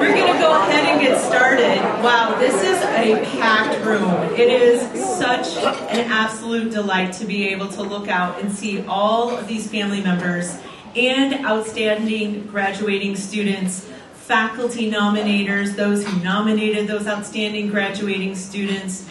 We're going to go ahead and get started. Wow, this is a packed room. It is such an absolute delight to be able to look out and see all of these family members and outstanding graduating students, faculty nominators, those who nominated those outstanding graduating students,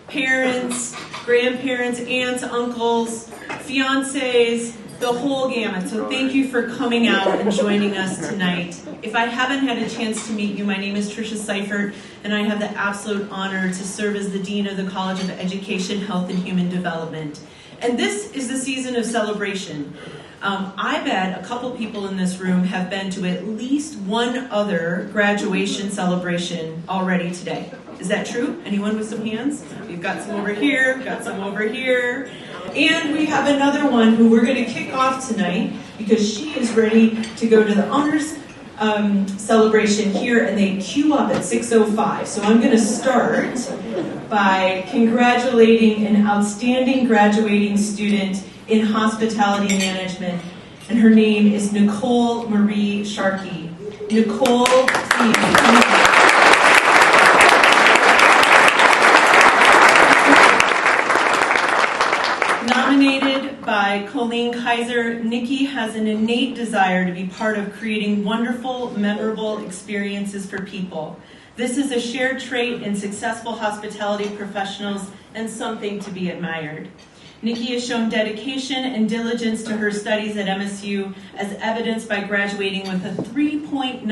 parents, grandparents, aunts, uncles, fiancés, the whole gamut. So thank you for coming out and joining us tonight. If I haven't had a chance to meet you, my name is Tricia Seifert, and I have the absolute honor to serve as the Dean of the College of Education, Health, and Human Development. And this is the season of celebration. I bet a couple people in this room have been to at least one other graduation celebration already today. Is that true? Anyone with some hands? We've got some over here, got some over here. And we have another one who we're going to kick off tonight because she is ready to go to the honors celebration here, and they queue up at 6:05. So I'm going to start by congratulating an outstanding graduating student in hospitality management, and her name is Nicole Marie Sharkey. Nicole, please. Nominated by Colleen Kaiser, Nikki has an innate desire to be part of creating wonderful, memorable experiences for people. This is a shared trait in successful hospitality professionals and something to be admired. Nikki has shown dedication and diligence to her studies at MSU, as evidenced by graduating with a 3.99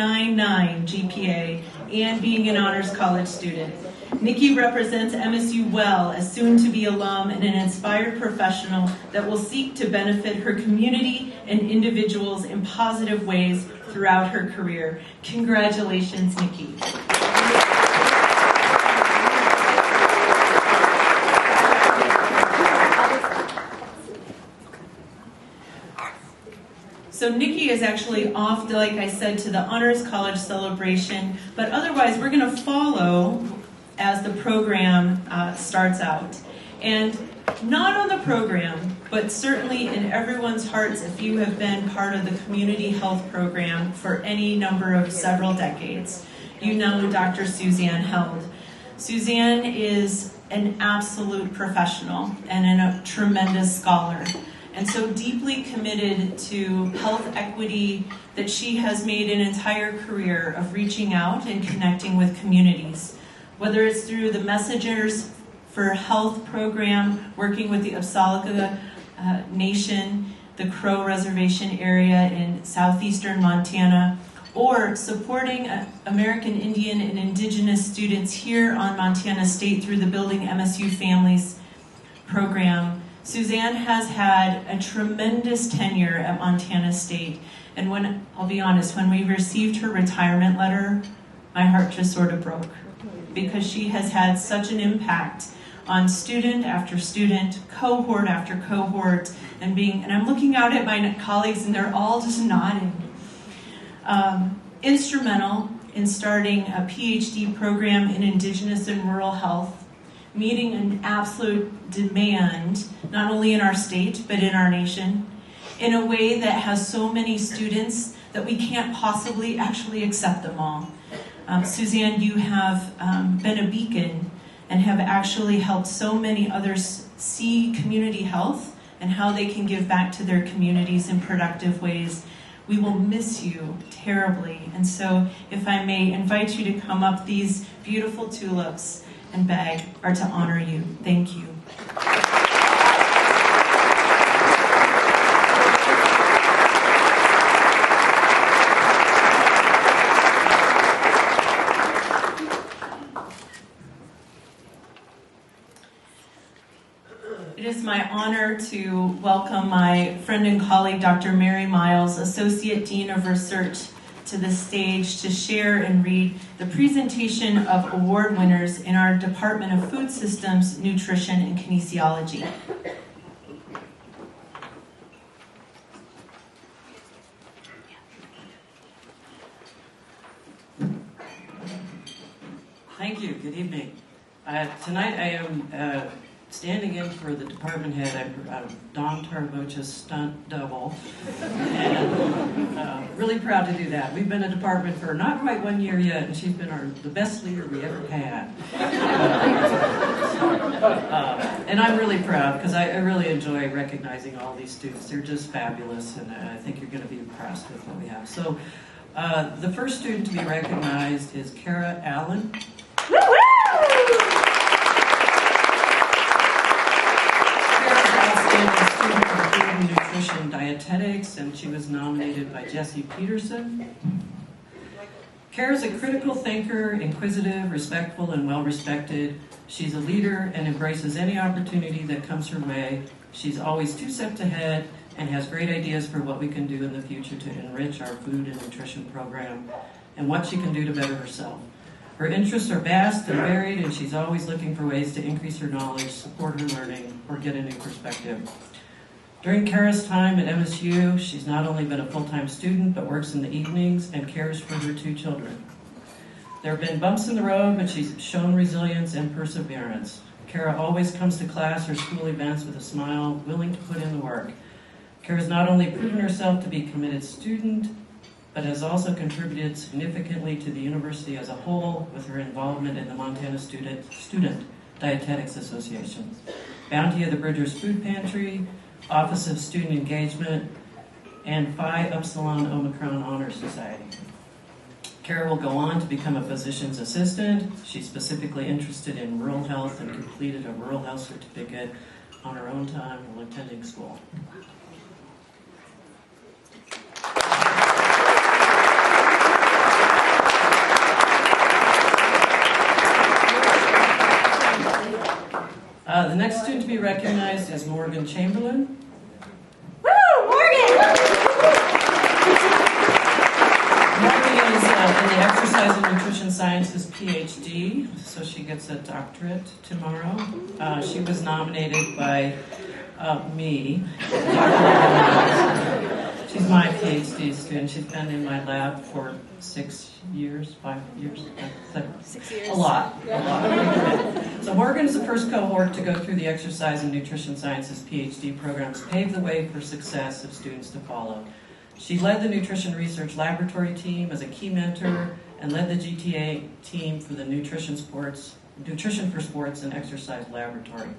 GPA and being an honors college student. Nikki represents MSU well as soon-to-be alum and an inspired professional that will seek to benefit her community and individuals in positive ways throughout her career. Congratulations, Nikki. So Nikki is actually off, like I said, to the Honors College celebration, but otherwise we're going to follow as the program starts out. And not on the program, but certainly in everyone's hearts if you have been part of the community health program for any number of several decades. You know Dr. Suzanne Held. Suzanne is an absolute professional and a tremendous scholar, and so deeply committed to health equity that she has made an entire career of reaching out and connecting with communities. Whether it's through the Messengers for Health program, working with the Apsaalooka Nation, the Crow Reservation area in southeastern Montana, or supporting American Indian and Indigenous students here on Montana State through the Building MSU Families program, Suzanne has had a tremendous tenure at Montana State. And when, I'll be honest, when we received her retirement letter, my heart just sort of broke, because she has had such an impact on student after student, cohort after cohort, and I'm looking out at my colleagues and they're all just nodding. Instrumental in starting a PhD program in Indigenous and rural health, meeting an absolute demand, not only in our state, but in our nation, in a way that has so many students that we can't possibly actually accept them all. Suzanne, you have been a beacon and have actually helped so many others see community health and how they can give back to their communities in productive ways. We will miss you terribly. And so if I may invite you to come up, these beautiful tulips and bag are to honor you. Thank you. It is my honor to welcome my friend and colleague, Dr. Mary Miles, Associate Dean of Research, to the stage to share and read the presentation of award winners in our Department of Food Systems, Nutrition, and Kinesiology. Thank you. Good evening. Tonight I am standing in for the department head. I'm Don Tarbocha's stunt double. And really proud to do that. We've been a department for not quite 1 year yet, and she's been the best leader we ever had. And I'm really proud because I really enjoy recognizing all these students. They're just fabulous, and I think you're going to be impressed with what we have. So the first student to be recognized is Kara Allen. Student for Food and Nutrition Dietetics, and she was nominated by Jesse Peterson. Kara's a critical thinker, inquisitive, respectful, and well-respected. She's a leader and embraces any opportunity that comes her way. She's always 2 steps ahead and has great ideas for what we can do in the future to enrich our food and nutrition program and what she can do to better herself. Her interests are vast and varied, and she's always looking for ways to increase her knowledge, support her learning, or get a new perspective. During Kara's time at MSU, she's not only been a full-time student, but works in the evenings and cares for her 2 children. There have been bumps in the road, but she's shown resilience and perseverance. Kara always comes to class or school events with a smile, willing to put in the work. Kara's not only proven herself to be a committed student, but has also contributed significantly to the university as a whole with her involvement in the Montana Student Dietetics Association, Bounty of the Bridgers Food Pantry, Office of Student Engagement, and Phi Upsilon Omicron Honor Society. Kara will go on to become a physician's assistant. She's specifically interested in rural health and completed a rural health certificate on her own time while attending school. The next student to be recognized is Morgan Chamberlin. Woo, Morgan! Morgan is in the Exercise and Nutrition Sciences PhD, so she gets a doctorate tomorrow. She was nominated by me. She's my PhD student. She's been in my lab for 6 years, 5 years, 6 years. A lot. So Morgan is the first cohort to go through the Exercise and Nutrition Sciences PhD programs, pave the way for success of students to follow. She led the Nutrition Research Laboratory team as a key mentor and led the GTA team for the Nutrition for Sports and Exercise Laboratory.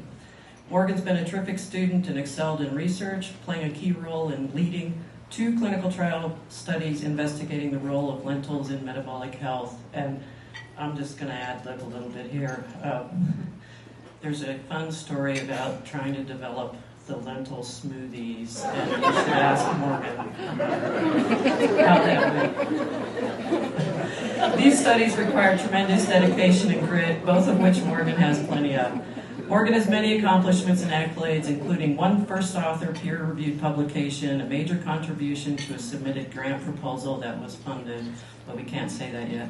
Morgan's been a terrific student and excelled in research, playing a key role in leading 2 clinical trial studies investigating the role of lentils in metabolic health. And I'm just going to ad-lib a little bit here. There's a fun story about trying to develop the lentil smoothies, and you should ask Morgan how that went. These studies require tremendous dedication and grit, both of which Morgan has plenty of. Morgan has many accomplishments and accolades, including 1 first author peer-reviewed publication, a major contribution to a submitted grant proposal that was funded, but we can't say that yet,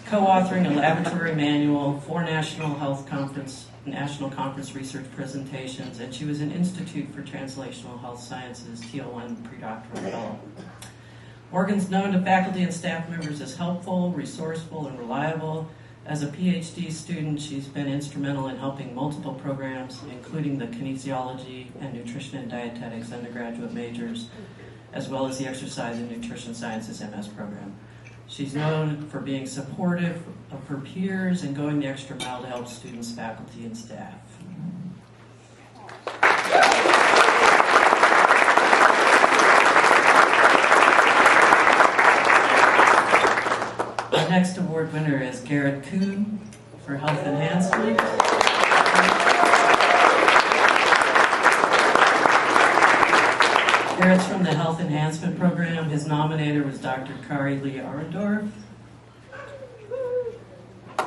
co-authoring a laboratory manual, 4 national conference research presentations, and she was an Institute for Translational Health Sciences TO1 predoctoral fellow. Morgan's known to faculty and staff members as helpful, resourceful, and reliable. As a PhD student, she's been instrumental in helping multiple programs, including the Kinesiology and Nutrition and Dietetics undergraduate majors, as well as the Exercise and Nutrition Sciences MS program. She's known for being supportive of her peers and going the extra mile to help students, faculty, and staff. Our next award winner is Garrett Coon for Health Enhancement. Garrett's from the Health Enhancement Program. His nominator was Dr. Kari Lee Arendorf.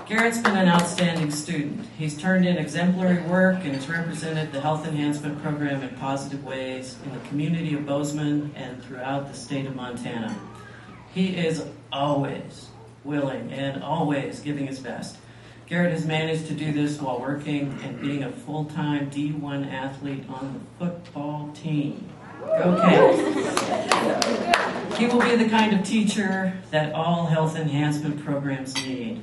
Garrett's been an outstanding student. He's turned in exemplary work and has represented the Health Enhancement Program in positive ways in the community of Bozeman and throughout the state of Montana. He is always willing and always giving his best. Garrett has managed to do this while working and being a full-time D1 athlete on the football team. Go Cats! He will be the kind of teacher that all health enhancement programs need.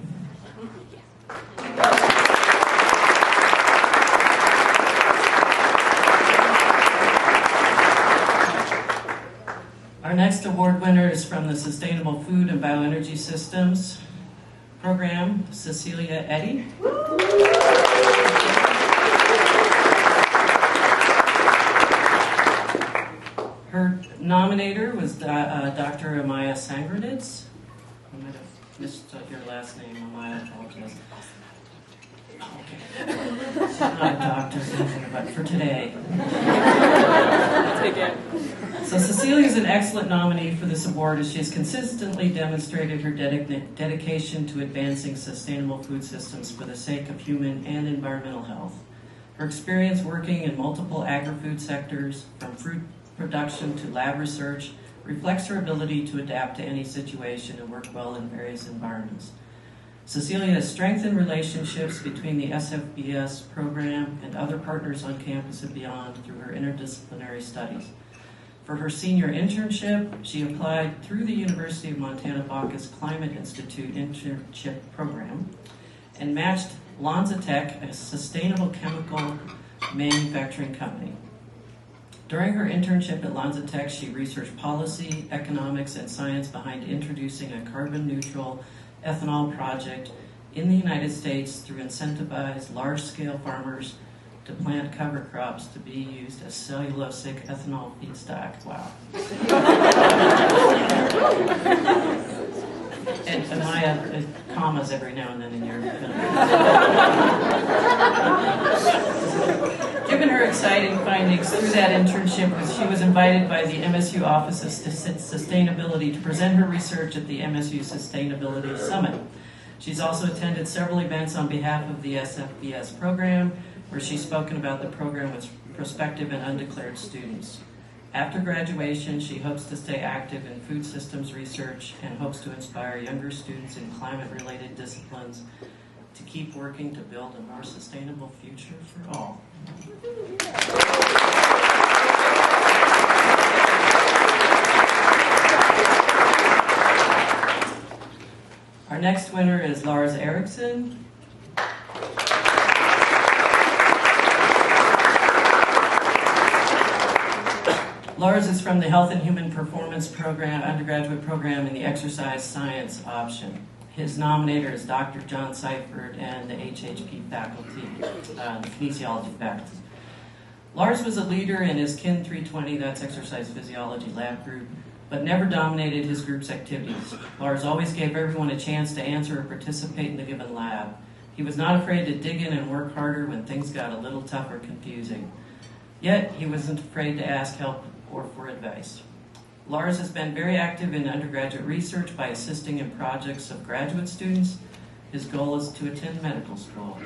Our next award winner is from the Sustainable Food and Bioenergy Systems program, Cecelia Eddie. Her nominator was Dr. Amaya Sangraditz. I might have missed your last name, Amaya, I apologize. Okay. She's not a doctor, but for today. So Cecelia is an excellent nominee for this award as she has consistently demonstrated her dedication to advancing sustainable food systems for the sake of human and environmental health. Her experience working in multiple agri-food sectors, from fruit production to lab research, reflects her ability to adapt to any situation and work well in various environments. Cecelia has strengthened relationships between the SFBS program and other partners on campus and beyond through her interdisciplinary studies. For her senior internship, she applied through the University of Montana Bacchus Climate Institute internship program and matched LanzaTech, a sustainable chemical manufacturing company. During her internship at LanzaTech, she researched policy, economics, and science behind introducing a carbon-neutral ethanol project in the United States through incentivize large-scale farmers to plant cover crops to be used as cellulosic ethanol feedstock. Wow. And Amaya, commas every now and then in your Given her exciting findings through that internship, she was invited by the MSU Office of Sustainability to present her research at the MSU Sustainability Summit. She's also attended several events on behalf of the SFBS program, where she's spoken about the program with prospective and undeclared students. After graduation, she hopes to stay active in food systems research and hopes to inspire younger students in climate-related disciplines to keep working to build a more sustainable future for all. Our next winner is Lars Erickson. Lars is from the Health and Human Performance Program, undergraduate program in the Exercise Science option. His nominator is Dr. John Seifert and the HHP faculty, the kinesiology faculty. Lars was a leader in his KIN 320, that's exercise physiology lab group, but never dominated his group's activities. Lars always gave everyone a chance to answer or participate in the given lab. He was not afraid to dig in and work harder when things got a little tough or confusing. Yet, he wasn't afraid to ask help or for advice. Lars has been very active in undergraduate research by assisting in projects of graduate students. His goal is to attend medical school.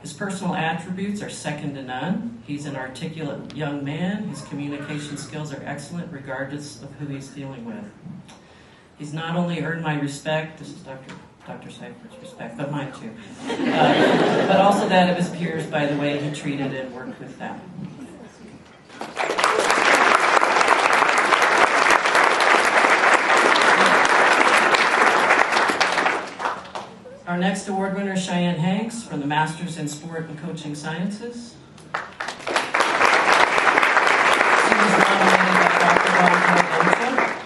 His personal attributes are second to none. He's an articulate young man. His communication skills are excellent regardless of who he's dealing with. He's not only earned my respect, this is Dr. Seifert's respect, but mine too, but also that of his peers by the way he treated and worked with them. Our next award winner is Shian Hanks from the Masters in Sport and Coaching Sciences. She was nominated by Dr. Blanchard.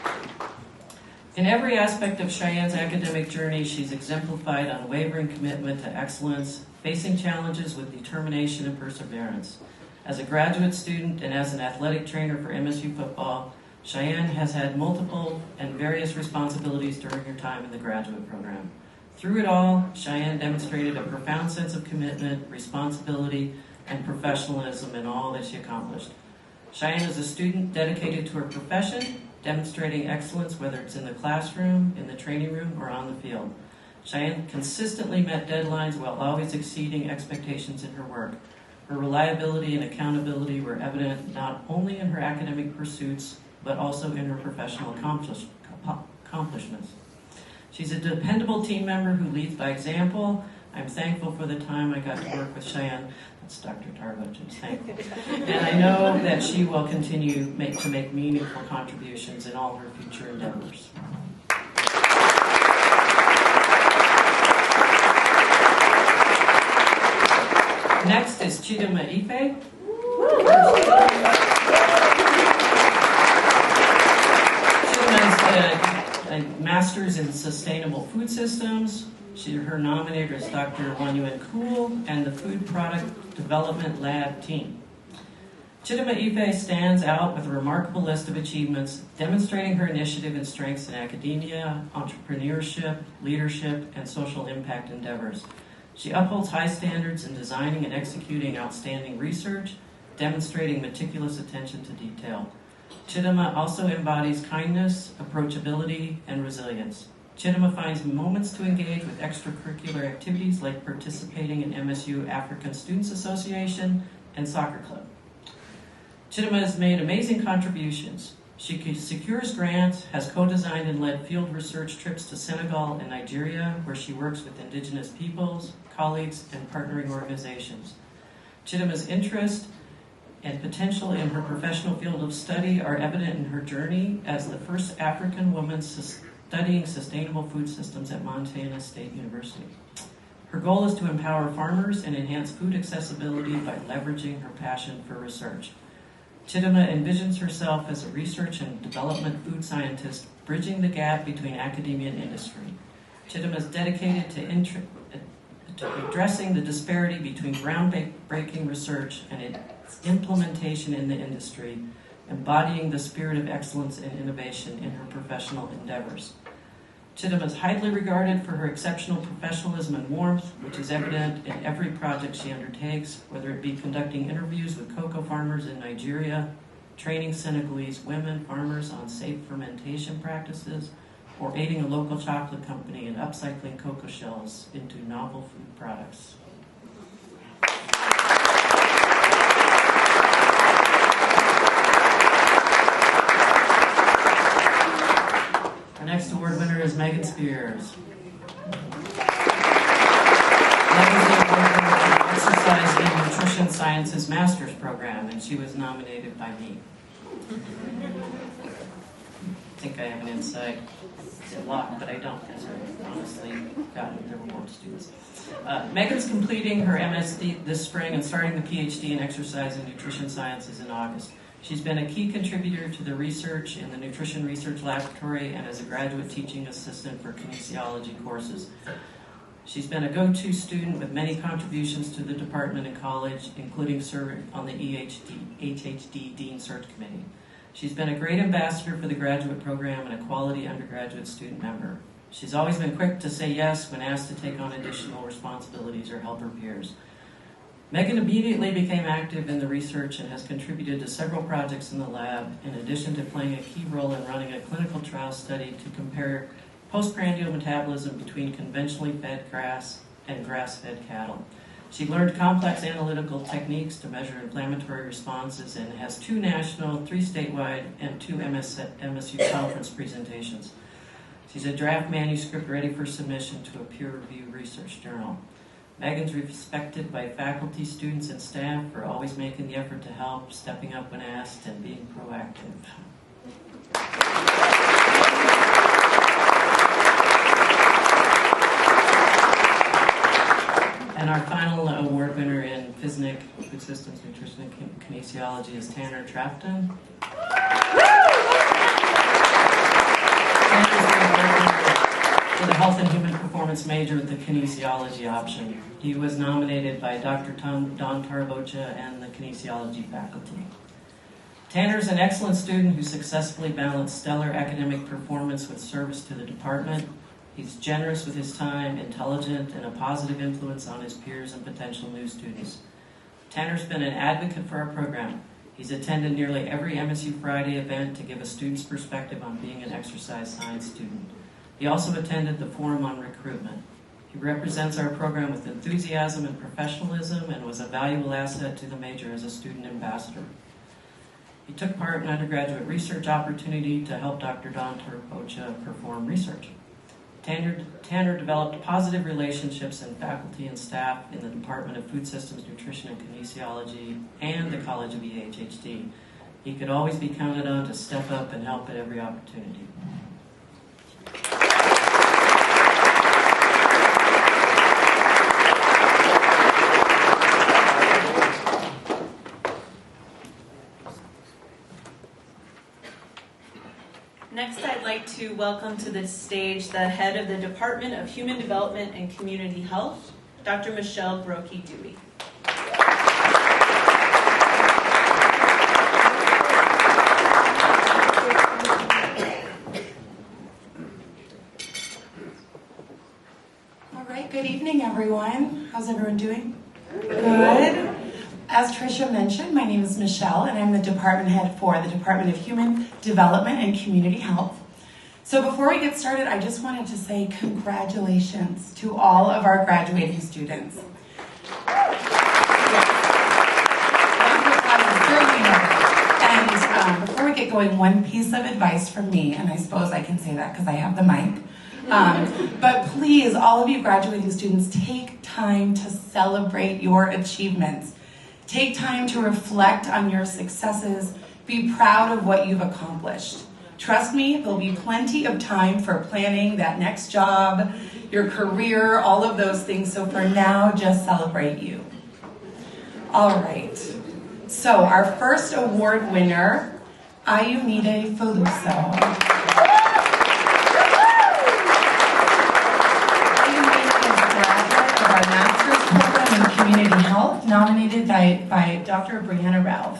In every aspect of Shian's academic journey, she's exemplified unwavering commitment to excellence, facing challenges with determination and perseverance. As a graduate student and as an athletic trainer for MSU football, Shian has had multiple and various responsibilities during her time in the graduate program. Through it all, Shian demonstrated a profound sense of commitment, responsibility, and professionalism in all that she accomplished. Shian is a student dedicated to her profession, demonstrating excellence whether it's in the classroom, in the training room, or on the field. Shian consistently met deadlines while always exceeding expectations in her work. Her reliability and accountability were evident not only in her academic pursuits, but also in her professional accomplishments. She's a dependable team member who leads by example. I'm thankful for the time I got to work with Shian. That's Dr. Tarbuch, I'm thankful. And I know that she will continue to make meaningful contributions in all her future endeavors. Next is Chidimma Ifeh. a master's in sustainable food systems. Her nominator is Dr. Wanyuan Kuhl and the Food Product Development Lab team. Chidimma Ifeh stands out with a remarkable list of achievements, demonstrating her initiative and strengths in academia, entrepreneurship, leadership, and social impact endeavors. She upholds high standards in designing and executing outstanding research, demonstrating meticulous attention to detail. Chidimma also embodies kindness, approachability, and resilience. Chidimma finds moments to engage with extracurricular activities like participating in MSU African Students Association and soccer club. Chidimma has made amazing contributions. She secures grants, has co-designed and led field research trips to Senegal and Nigeria, where she works with indigenous peoples, colleagues, and partnering organizations. Chidimma's interest and potential in her professional field of study are evident in her journey as the first African woman studying sustainable food systems at Montana State University. Her goal is to empower farmers and enhance food accessibility by leveraging her passion for research. Chidimma envisions herself as a research and development food scientist, bridging the gap between academia and industry. Chidimma is dedicated to addressing the disparity between groundbreaking research and its implementation in the industry, embodying the spirit of excellence and innovation in her professional endeavors. Chidimma is highly regarded for her exceptional professionalism and warmth, which is evident in every project she undertakes, whether it be conducting interviews with cocoa farmers in Nigeria, training Senegalese women farmers on safe fermentation practices, or aiding a local chocolate company in upcycling cocoa shells into novel food products. Our next award winner is Meghan Spears. Meghan award winner for the Exercise and Nutrition Sciences Master's Program, and she was nominated by me. I think I have an insight. It's a lot, but I don't, because I honestly got there were more students. Meghan's completing her MSc this spring and starting the PhD in Exercise and Nutrition Sciences in August. She's been a key contributor to the research in the Nutrition Research Laboratory and as a graduate teaching assistant for kinesiology courses. She's been a go-to student with many contributions to the department and college, including serving on the HHD Dean Search Committee. She's been a great ambassador for the graduate program and a quality undergraduate student member. She's always been quick to say yes when asked to take on additional responsibilities or help her peers. Meghan immediately became active in the research and has contributed to several projects in the lab, in addition to playing a key role in running a clinical trial study to compare postprandial metabolism between conventionally fed grass and grass-fed cattle. She learned complex analytical techniques to measure inflammatory responses and has 2 national, 3 statewide, and 2 MSU conference presentations. She's a draft manuscript ready for submission to a peer-reviewed research journal. Meghan's respected by faculty, students, and staff for always making the effort to help, stepping up when asked, and being proactive. And our final award winner in PhysNic, Food Systems, Nutrition, and Kinesiology is Tanner Trafton. For the Health and Human Performance major with the Kinesiology option. He was nominated by Dr. Don Tarbocha and the Kinesiology faculty. Tanner is an excellent student who successfully balanced stellar academic performance with service to the department. He's generous with his time, intelligent, and a positive influence on his peers and potential new students. Tanner's been an advocate for our program. He's attended nearly every MSU Friday event to give a student's perspective on being an exercise science student. He also attended the Forum on Recruitment. He represents our program with enthusiasm and professionalism and was a valuable asset to the major as a student ambassador. He took part in undergraduate research opportunity to help Dr. Don Tarbocha perform research. Tanner developed positive relationships in faculty and staff in the Department of Food Systems, Nutrition, and Kinesiology and the College of EHHD. He could always be counted on to step up and help at every opportunity. Next, I'd like to welcome to the stage the head of the Department of Human Development and Community Health, Dr. Michelle Brokey-Dewey. All right, good evening, everyone. How's everyone doing? Good. As Tricia mentioned, my name is Michelle, and I'm the department head for the Department of Human Development and Community Health. So before we get started, I just wanted to say congratulations to all of our graduating students. And before we get going, one piece of advice from me, and I suppose I can say that because I have the mic. But please, all of you graduating students, take time to celebrate your achievements. Take time to reflect on your successes. Be proud of what you've accomplished. Trust me, there'll be plenty of time for planning that next job, your career, all of those things. So for now, just celebrate you. All right. So our first award winner, Ayomide Foluso. Community Health, nominated by Dr. Brianna Ralph.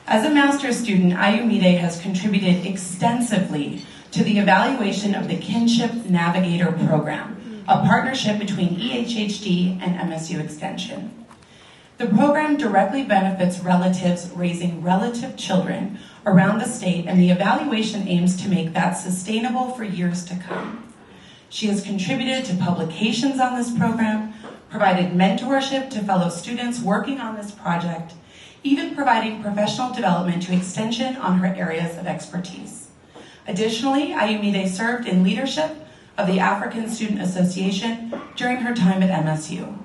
As a master's student, Ayomide has contributed extensively to the evaluation of the Kinship Navigator Program, a partnership between EHHD and MSU Extension. The program directly benefits relatives raising relative children around the state, and the evaluation aims to make that sustainable for years to come. She has contributed to publications on this program, provided mentorship to fellow students working on this project, even providing professional development to Extension on her areas of expertise. Additionally, Ayomide served in leadership of the African Student Association during her time at MSU.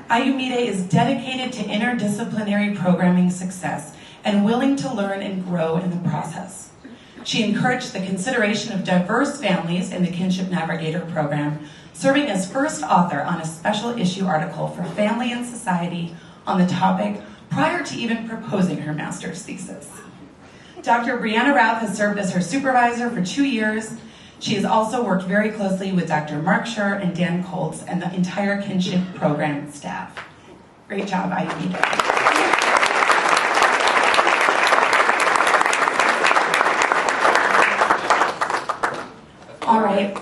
Ayomide is dedicated to interdisciplinary programming success and willing to learn and grow in the process. She encouraged the consideration of diverse families in the Kinship Navigator program, serving as first author on a special issue article for Family and Society on the topic prior to even proposing her master's thesis. Dr. Brianna Ralph has served as her supervisor for 2 years. She has also worked very closely with Dr. Mark Schur and Dan Colts and the entire Kinship program staff. Great job, Ayomide. All right.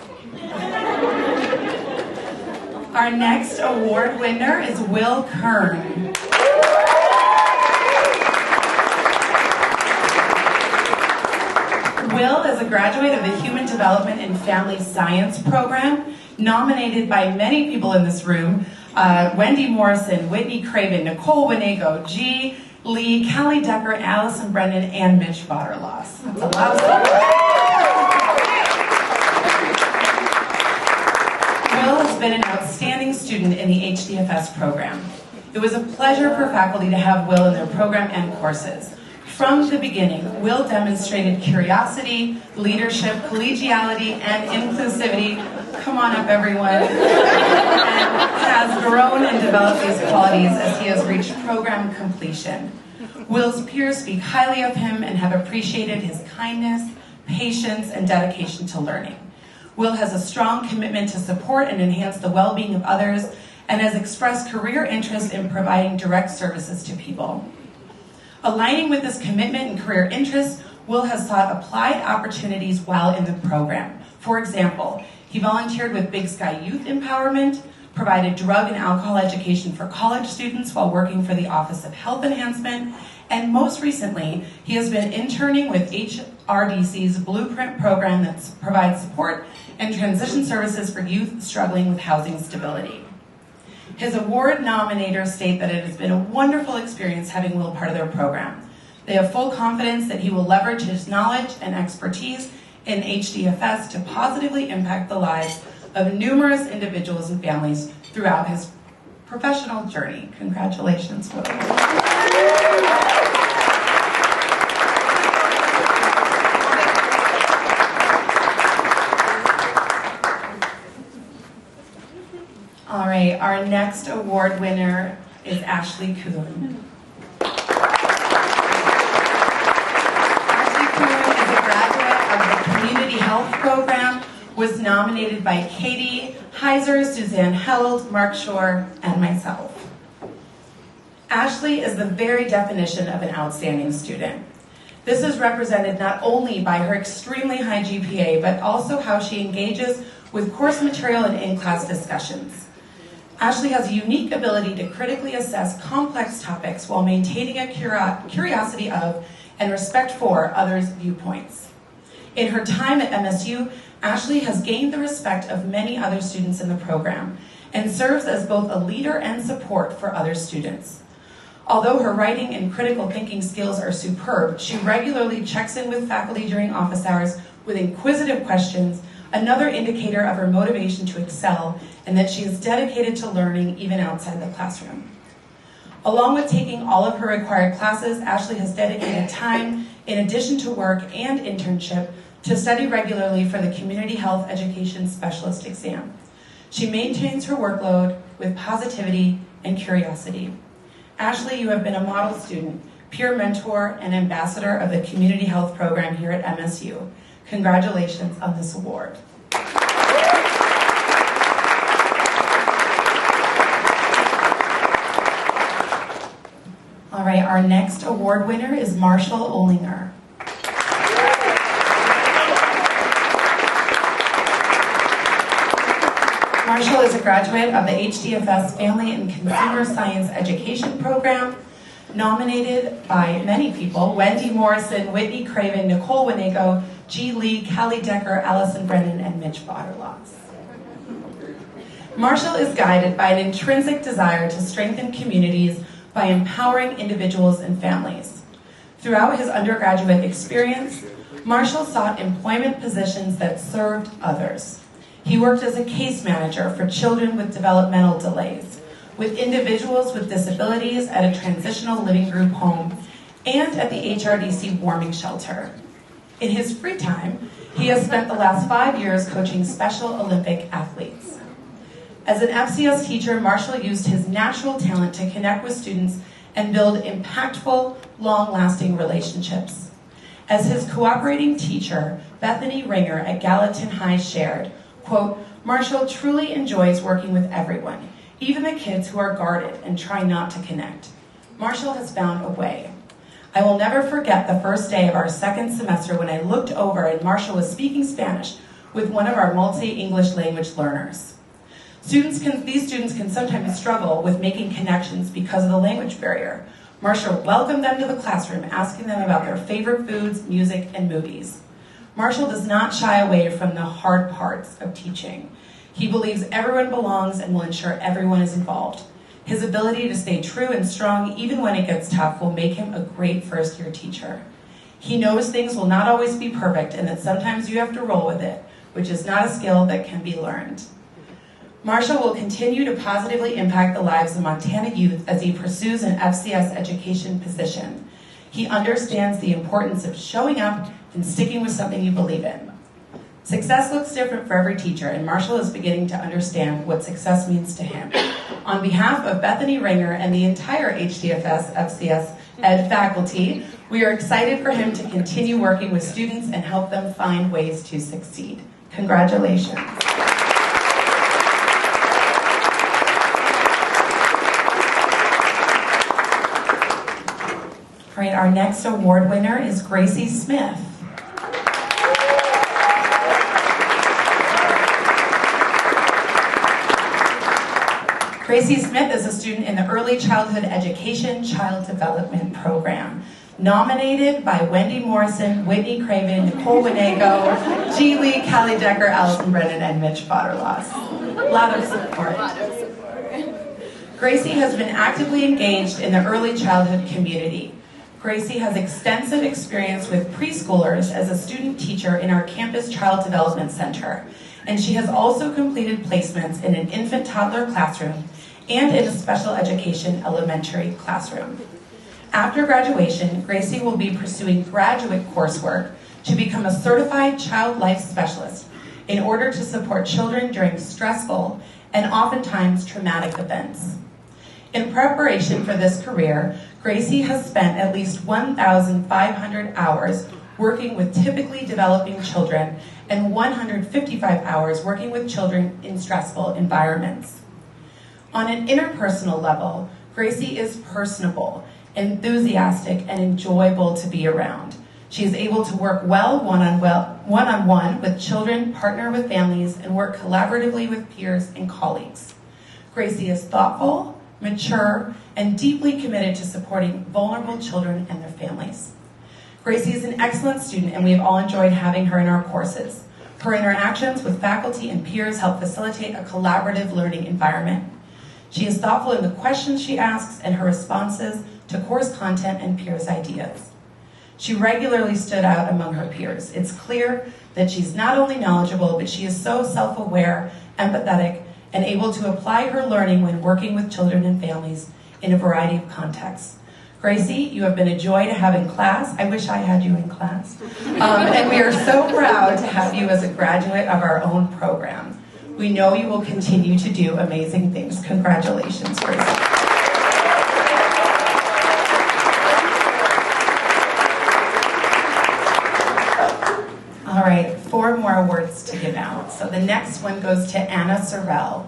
Our next award winner is Will Kern. Will is a graduate of the Human Development and Family Science program, nominated by many people in this room, Wendy Morrison, Whitney Craven, Nicole Winego, G. Lee, Callie Decker, Allison Brennan, and Mitch Vaterlos. That's a lot of support. Will has been an outstanding student in the HDFS program. It was a pleasure for faculty to have Will in their program and courses. From the beginning, Will demonstrated curiosity, leadership, collegiality, and inclusivity. Come on up, everyone. And has grown and developed these qualities as he has reached program completion. Will's peers speak highly of him and have appreciated his kindness, patience, and dedication to learning. Will has a strong commitment to support and enhance the well-being of others and has expressed career interest in providing direct services to people. Aligning with this commitment and career interests, Will has sought applied opportunities while in the program. For example, he volunteered with Big Sky Youth Empowerment, provided drug and alcohol education for college students while working for the Office of Health Enhancement, and most recently, he has been interning with HRDC's Blueprint program that provides support and transition services for youth struggling with housing stability. His award nominators state that it has been a wonderful experience having Will part of their program. They have full confidence that he will leverage his knowledge and expertise in HDFS to positively impact the lives of numerous individuals and families throughout his professional journey. Congratulations, Will. All right, our next award winner is Ashley Kuhn. Ashley Kuhn is a graduate of the Health program was nominated by Katie Heiser, Suzanne Held, Mark Shore, and myself. Ashley is the very definition of an outstanding student. This is represented not only by her extremely high GPA, but also how she engages with course material and in-class discussions. Ashley has a unique ability to critically assess complex topics while maintaining a curiosity of and respect for others' viewpoints. In her time at MSU, Ashley has gained the respect of many other students in the program and serves as both a leader and support for other students. Although her writing and critical thinking skills are superb, she regularly checks in with faculty during office hours with inquisitive questions, another indicator of her motivation to excel, and that she is dedicated to learning even outside the classroom. Along with taking all of her required classes, Ashley has dedicated time, in addition to work and internship, to study regularly for the Community Health Education Specialist exam. She maintains her workload with positivity and curiosity. Ashley, you have been a model student, peer mentor, and ambassador of the Community Health Program here at MSU. Congratulations on this award. All right, our next award winner is Marshall Olinger. Marshall is a graduate of the HDFS Family and Consumer Science Education Program, nominated by many people: Wendy Morrison, Whitney Craven, Nicole Winego, G. Lee, Callie Decker, Allison Brennan, and Mitch Vaterlos. Marshall is guided by an intrinsic desire to strengthen communities by empowering individuals and families. Throughout his undergraduate experience, Marshall sought employment positions that served others. He worked as a case manager for children with developmental delays, with individuals with disabilities at a transitional living group home, and at the HRDC warming shelter. In his free time, he has spent the last 5 years coaching Special Olympic athletes. As an FCS teacher, Marshall used his natural talent to connect with students and build impactful, long-lasting relationships. As his cooperating teacher, Bethany Ringer at Gallatin High shared, quote, "Marshall truly enjoys working with everyone, even the kids who are guarded and try not to connect. Marshall has found a way. I will never forget the first day of our second semester when I looked over and Marshall was speaking Spanish with one of our multi-English language learners. These students can sometimes struggle with making connections because of the language barrier. Marshall welcomed them to the classroom, asking them about their favorite foods, music, and movies. Marshall does not shy away from the hard parts of teaching. He believes everyone belongs and will ensure everyone is involved. His ability to stay true and strong even when it gets tough will make him a great first-year teacher. He knows things will not always be perfect and that sometimes you have to roll with it, which is not a skill that can be learned. Marshall will continue to positively impact the lives of Montana youth as he pursues an FCS education position. He understands the importance of showing up and sticking with something you believe in. Success looks different for every teacher, and Marshall is beginning to understand what success means to him. On behalf of Bethany Ringer and the entire HDFS FCS Ed faculty, we are excited for him to continue working with students and help them find ways to succeed. Congratulations. All right, our next award winner is Gracie Smith. Gracie Smith is a student in the Early Childhood Education Child Development Program, nominated by Wendy Morrison, Whitney Craven, Nicole Winego, G. Lee, Callie Decker, Allison Brennan, and Mitch Vaterlos. A lot of support. Gracie has been actively engaged in the early childhood community. Gracie has extensive experience with preschoolers as a student teacher in our campus Child Development Center, and she has also completed placements in an infant-toddler classroom and in a special education elementary classroom. After graduation, Gracie will be pursuing graduate coursework to become a certified child life specialist in order to support children during stressful and oftentimes traumatic events. In preparation for this career, Gracie has spent at least 1,500 hours working with typically developing children, and 155 hours working with children in stressful environments. On an interpersonal level, Gracie is personable, enthusiastic, and enjoyable to be around. She is able to work well one-on-one with children, partner with families, and work collaboratively with peers and colleagues. Gracie is thoughtful, mature, and deeply committed to supporting vulnerable children and their families. Gracie is an excellent student, and we have all enjoyed having her in our courses. Her interactions with faculty and peers help facilitate a collaborative learning environment. She is thoughtful in the questions she asks and her responses to course content and peers' ideas. She regularly stood out among her peers. It's clear that she's not only knowledgeable, but she is so self-aware, empathetic, and able to apply her learning when working with children and families in a variety of contexts. Gracie, you have been a joy to have in class. I wish I had you in class. And we are so proud to have you as a graduate of our own program. We know you will continue to do amazing things. Congratulations, Gracie. All right, 4 more awards to give out. So the next one goes to Anna Sorrell.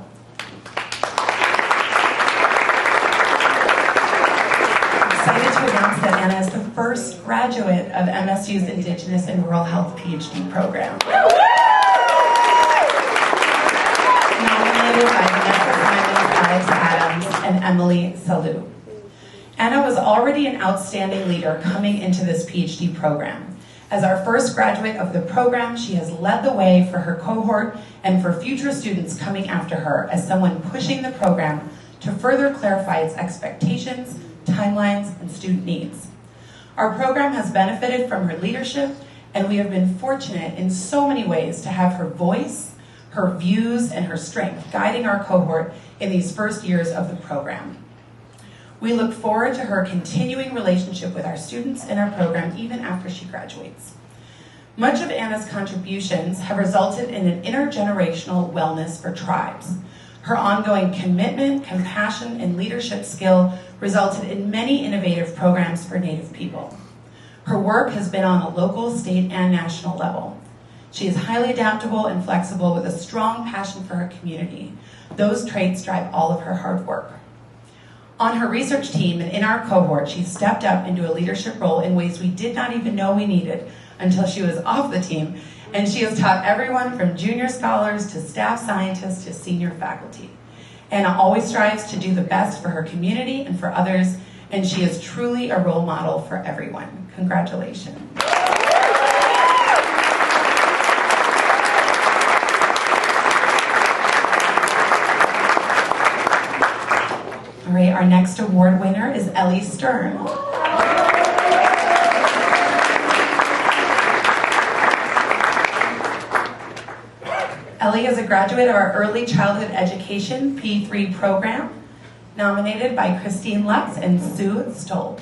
Excited to announce that Anna is the first graduate of MSU's Indigenous and Rural Health PhD program. Nominated by Vanessa Simons, Alex Adams, and Emily Salou. Anna was already an outstanding leader coming into this PhD program. As our first graduate of the program, she has led the way for her cohort and for future students coming after her as someone pushing the program to further clarify its expectations, timelines, and student needs. Our program has benefited from her leadership, and we have been fortunate in so many ways to have her voice, her views, and her strength guiding our cohort in these first years of the program. We look forward to her continuing relationship with our students in our program even after she graduates. Much of Anna's contributions have resulted in an intergenerational wellness for tribes. Her ongoing commitment, compassion, and leadership skill resulted in many innovative programs for Native people. Her work has been on a local, state, and national level. She is highly adaptable and flexible with a strong passion for her community. Those traits drive all of her hard work. On her research team and in our cohort, she stepped up into a leadership role in ways we did not even know we needed until she was off the team, and she has taught everyone from junior scholars to staff scientists to senior faculty. Anna always strives to do the best for her community and for others, and she is truly a role model for everyone. Congratulations. All right, our next award winner is Ellie Stern. Ellie is a graduate of our Early Childhood Education P3 program, nominated by Christine Lutz and Sue Stoll.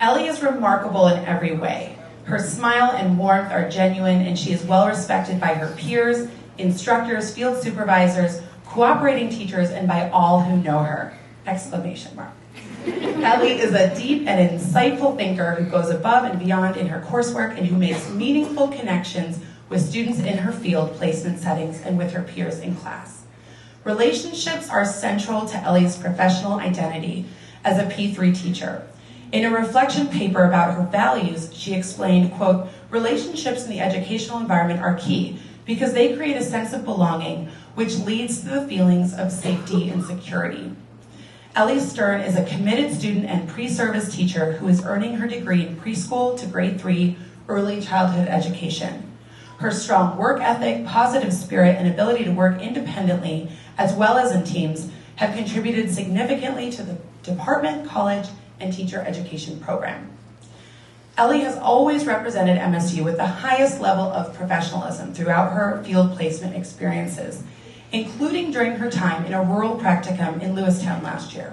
Ellie is remarkable in every way. Her smile and warmth are genuine, and she is well respected by her peers, instructors, field supervisors, cooperating teachers, and by all who know her! Exclamation mark. Ellie is a deep and insightful thinker who goes above and beyond in her coursework and who makes meaningful connections with students in her field placement settings and with her peers in class. Relationships are central to Ellie's professional identity as a P3 teacher. In a reflection paper about her values, she explained, quote, "Relationships in the educational environment are key because they create a sense of belonging which leads to the feelings of safety and security." Ellie Stern is a committed student and pre-service teacher who is earning her degree in preschool to grade 3 early childhood education. Her strong work ethic, positive spirit, and ability to work independently as well as in teams have contributed significantly to the department, college, and teacher education program. Ellie has always represented MSU with the highest level of professionalism throughout her field placement experiences, including during her time in a rural practicum in Lewistown last year.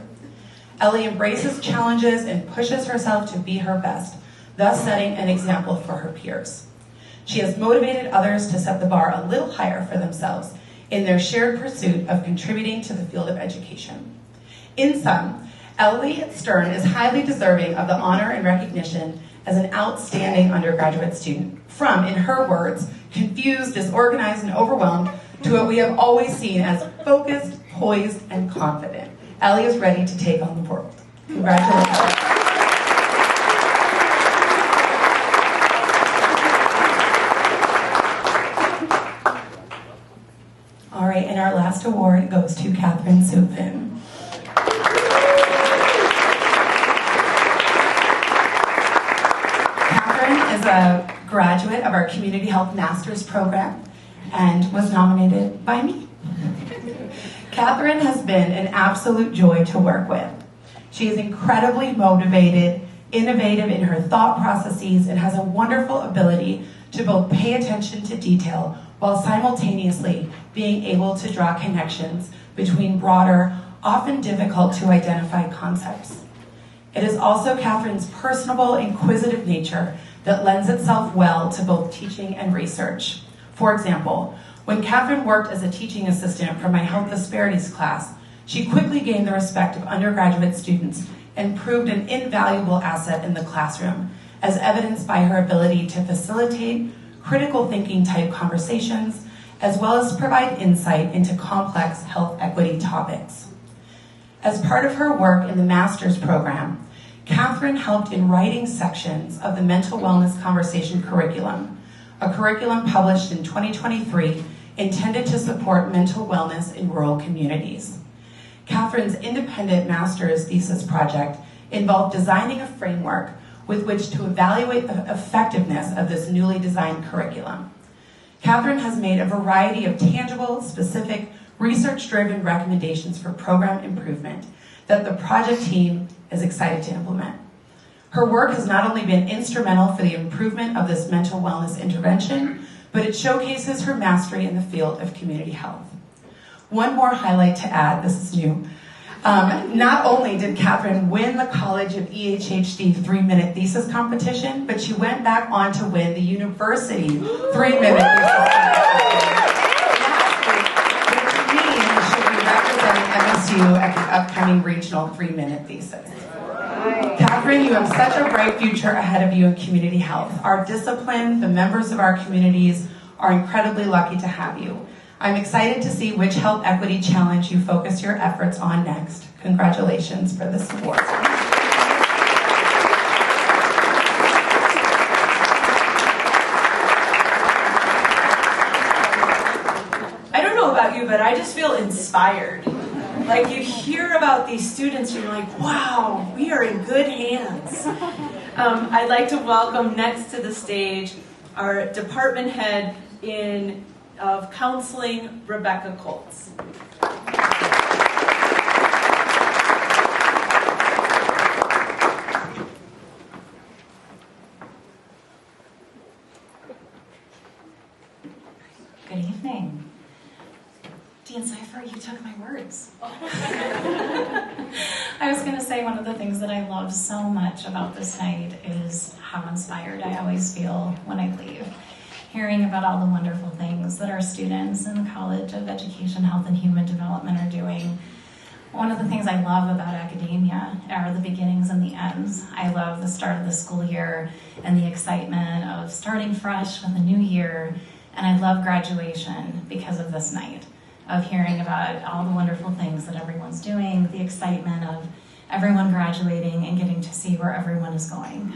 Ellie embraces challenges and pushes herself to be her best, thus setting an example for her peers. She has motivated others to set the bar a little higher for themselves in their shared pursuit of contributing to the field of education. In sum, Ellie Stern is highly deserving of the honor and recognition as an outstanding undergraduate student. From, in her words, confused, disorganized, and overwhelmed, to what we have always seen as focused, poised, and confident. Ellie is ready to take on the world. Congratulations. All right, and our last award goes to Katharine Sutphen. Katharine is a graduate of our Community Health Master's program and was nominated by me. Katharine has been an absolute joy to work with. She is incredibly motivated, innovative in her thought processes, and has a wonderful ability to both pay attention to detail while simultaneously being able to draw connections between broader, often difficult to identify concepts. It is also Katharine's personable, inquisitive nature that lends itself well to both teaching and research. For example, when Katharine worked as a teaching assistant for my health disparities class, she quickly gained the respect of undergraduate students and proved an invaluable asset in the classroom, as evidenced by her ability to facilitate critical thinking type conversations, as well as provide insight into complex health equity topics. As part of her work in the master's program, Katharine helped in writing sections of the Mental Wellness Conversation curriculum, a curriculum published in 2023 intended to support mental wellness in rural communities. Katharine's independent master's thesis project involved designing a framework with which to evaluate the effectiveness of this newly designed curriculum. Katharine has made a variety of tangible, specific, research-driven recommendations for program improvement that the project team is excited to implement. Her work has not only been instrumental for the improvement of this mental wellness intervention, but it showcases her mastery in the field of community health. One more highlight to add, this is new. Not only did Katharine win the College of EHHD 3-minute thesis competition, but she went back on to win the University 3-minute thesis competition. Which means she'll be representing MSU at the upcoming regional 3-minute thesis. Katharine, you have such a bright future ahead of you in community health. Our discipline, the members of our communities are incredibly lucky to have you. I'm excited to see which health equity challenge you focus your efforts on next. Congratulations for this award. I don't know about you, but I just feel inspired. Like, you hear about these students and you're like, wow, we are in good hands. I'd like to welcome next to the stage our department head of counseling, Rebecca Colts. Good evening. Dean Cipher, you took my words. I was going to say one of the things that I love so much about this night is how inspired I always feel when I leave. Hearing about all the wonderful things that our students in the College of Education, Health, and Human Development are doing. One of the things I love about academia are the beginnings and the ends. I love the start of the school year and the excitement of starting fresh with a new year. And I love graduation because of this night, of hearing about all the wonderful things that everyone's doing, the excitement of everyone graduating and getting to see where everyone is going.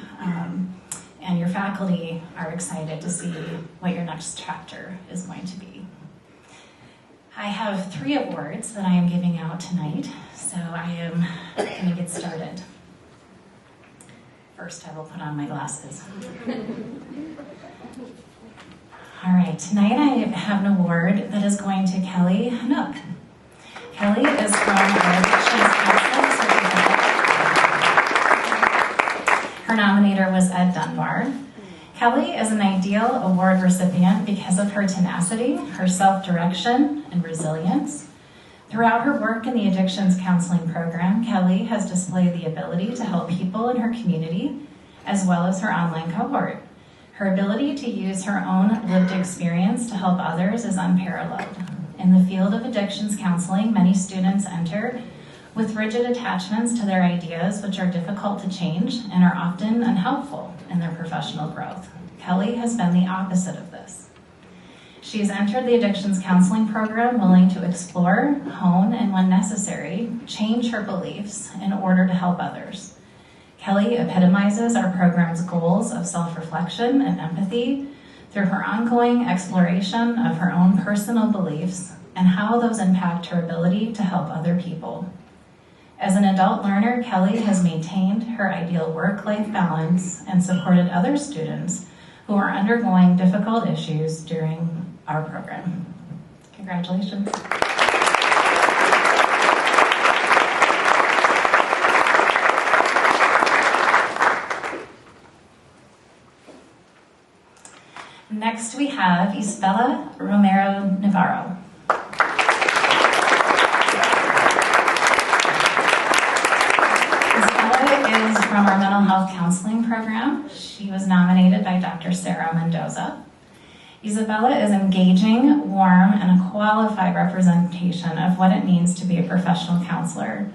And your faculty are excited to see what your next chapter is going to be. I have 3 awards that I am giving out tonight, so I am going to get started. First, I will put on my glasses. All right, tonight I have an award that is going to Kelly Haniuk. Kelly is from our Addictions Counseling Certificate. Her nominator was Ed Dunbar. Kelly is an ideal award recipient because of her tenacity, her self-direction, and resilience. Throughout her work in the Addictions Counseling Program, Kelly has displayed the ability to help people in her community, as well as her online cohort. Her ability to use her own lived experience to help others is unparalleled. In the field of addictions counseling, many students enter with rigid attachments to their ideas which are difficult to change and are often unhelpful in their professional growth. Kelly has been the opposite of this. She has entered the addictions counseling program willing to explore, hone, and when necessary, change her beliefs in order to help others. Kelly epitomizes our program's goals of self-reflection and empathy through her ongoing exploration of her own personal beliefs and how those impact her ability to help other people. As an adult learner, Kelly has maintained her ideal work-life balance and supported other students who are undergoing difficult issues during our program. Congratulations. Next we have Isabela Romero Navarro. Isabela is from our mental health counseling program. She was nominated by Dr. Sarah Mendoza. Isabela is engaging, warm, and a qualified representation of what it means to be a professional counselor.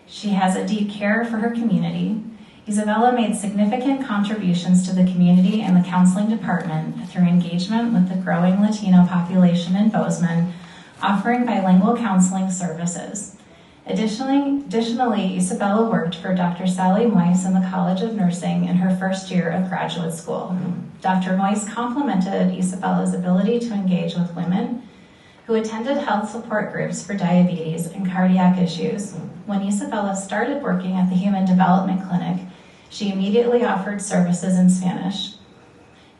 She has a deep care for her community. Isabela made significant contributions to the community and the counseling department through engagement with the growing Latino population in Bozeman, offering bilingual counseling services. Additionally, Isabela worked for Dr. Sally Moyse in the College of Nursing in her first year of graduate school. Dr. Moyse complimented Isabela's ability to engage with women who attended health support groups for diabetes and cardiac issues. When Isabela started working at the Human Development Clinic, she immediately offered services in Spanish.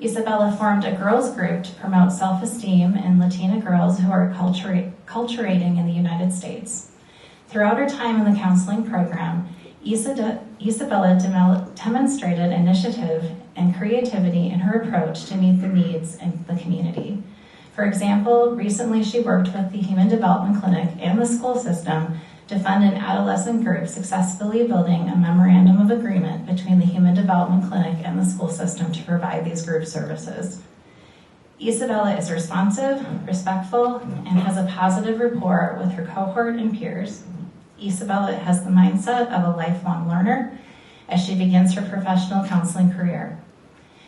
Isabela formed a girls group to promote self-esteem in Latina girls who are acculturating in the United States. Throughout her time in the counseling program, Isabela demonstrated initiative and creativity in her approach to meet the needs in the community. For example, recently she worked with the Human Development Clinic and the school system to fund an adolescent group successfully building a memorandum of agreement between the Human Development Clinic and the school system to provide these group services. Isabela is responsive, respectful, and has a positive rapport with her cohort and peers. Isabela has the mindset of a lifelong learner as she begins her professional counseling career.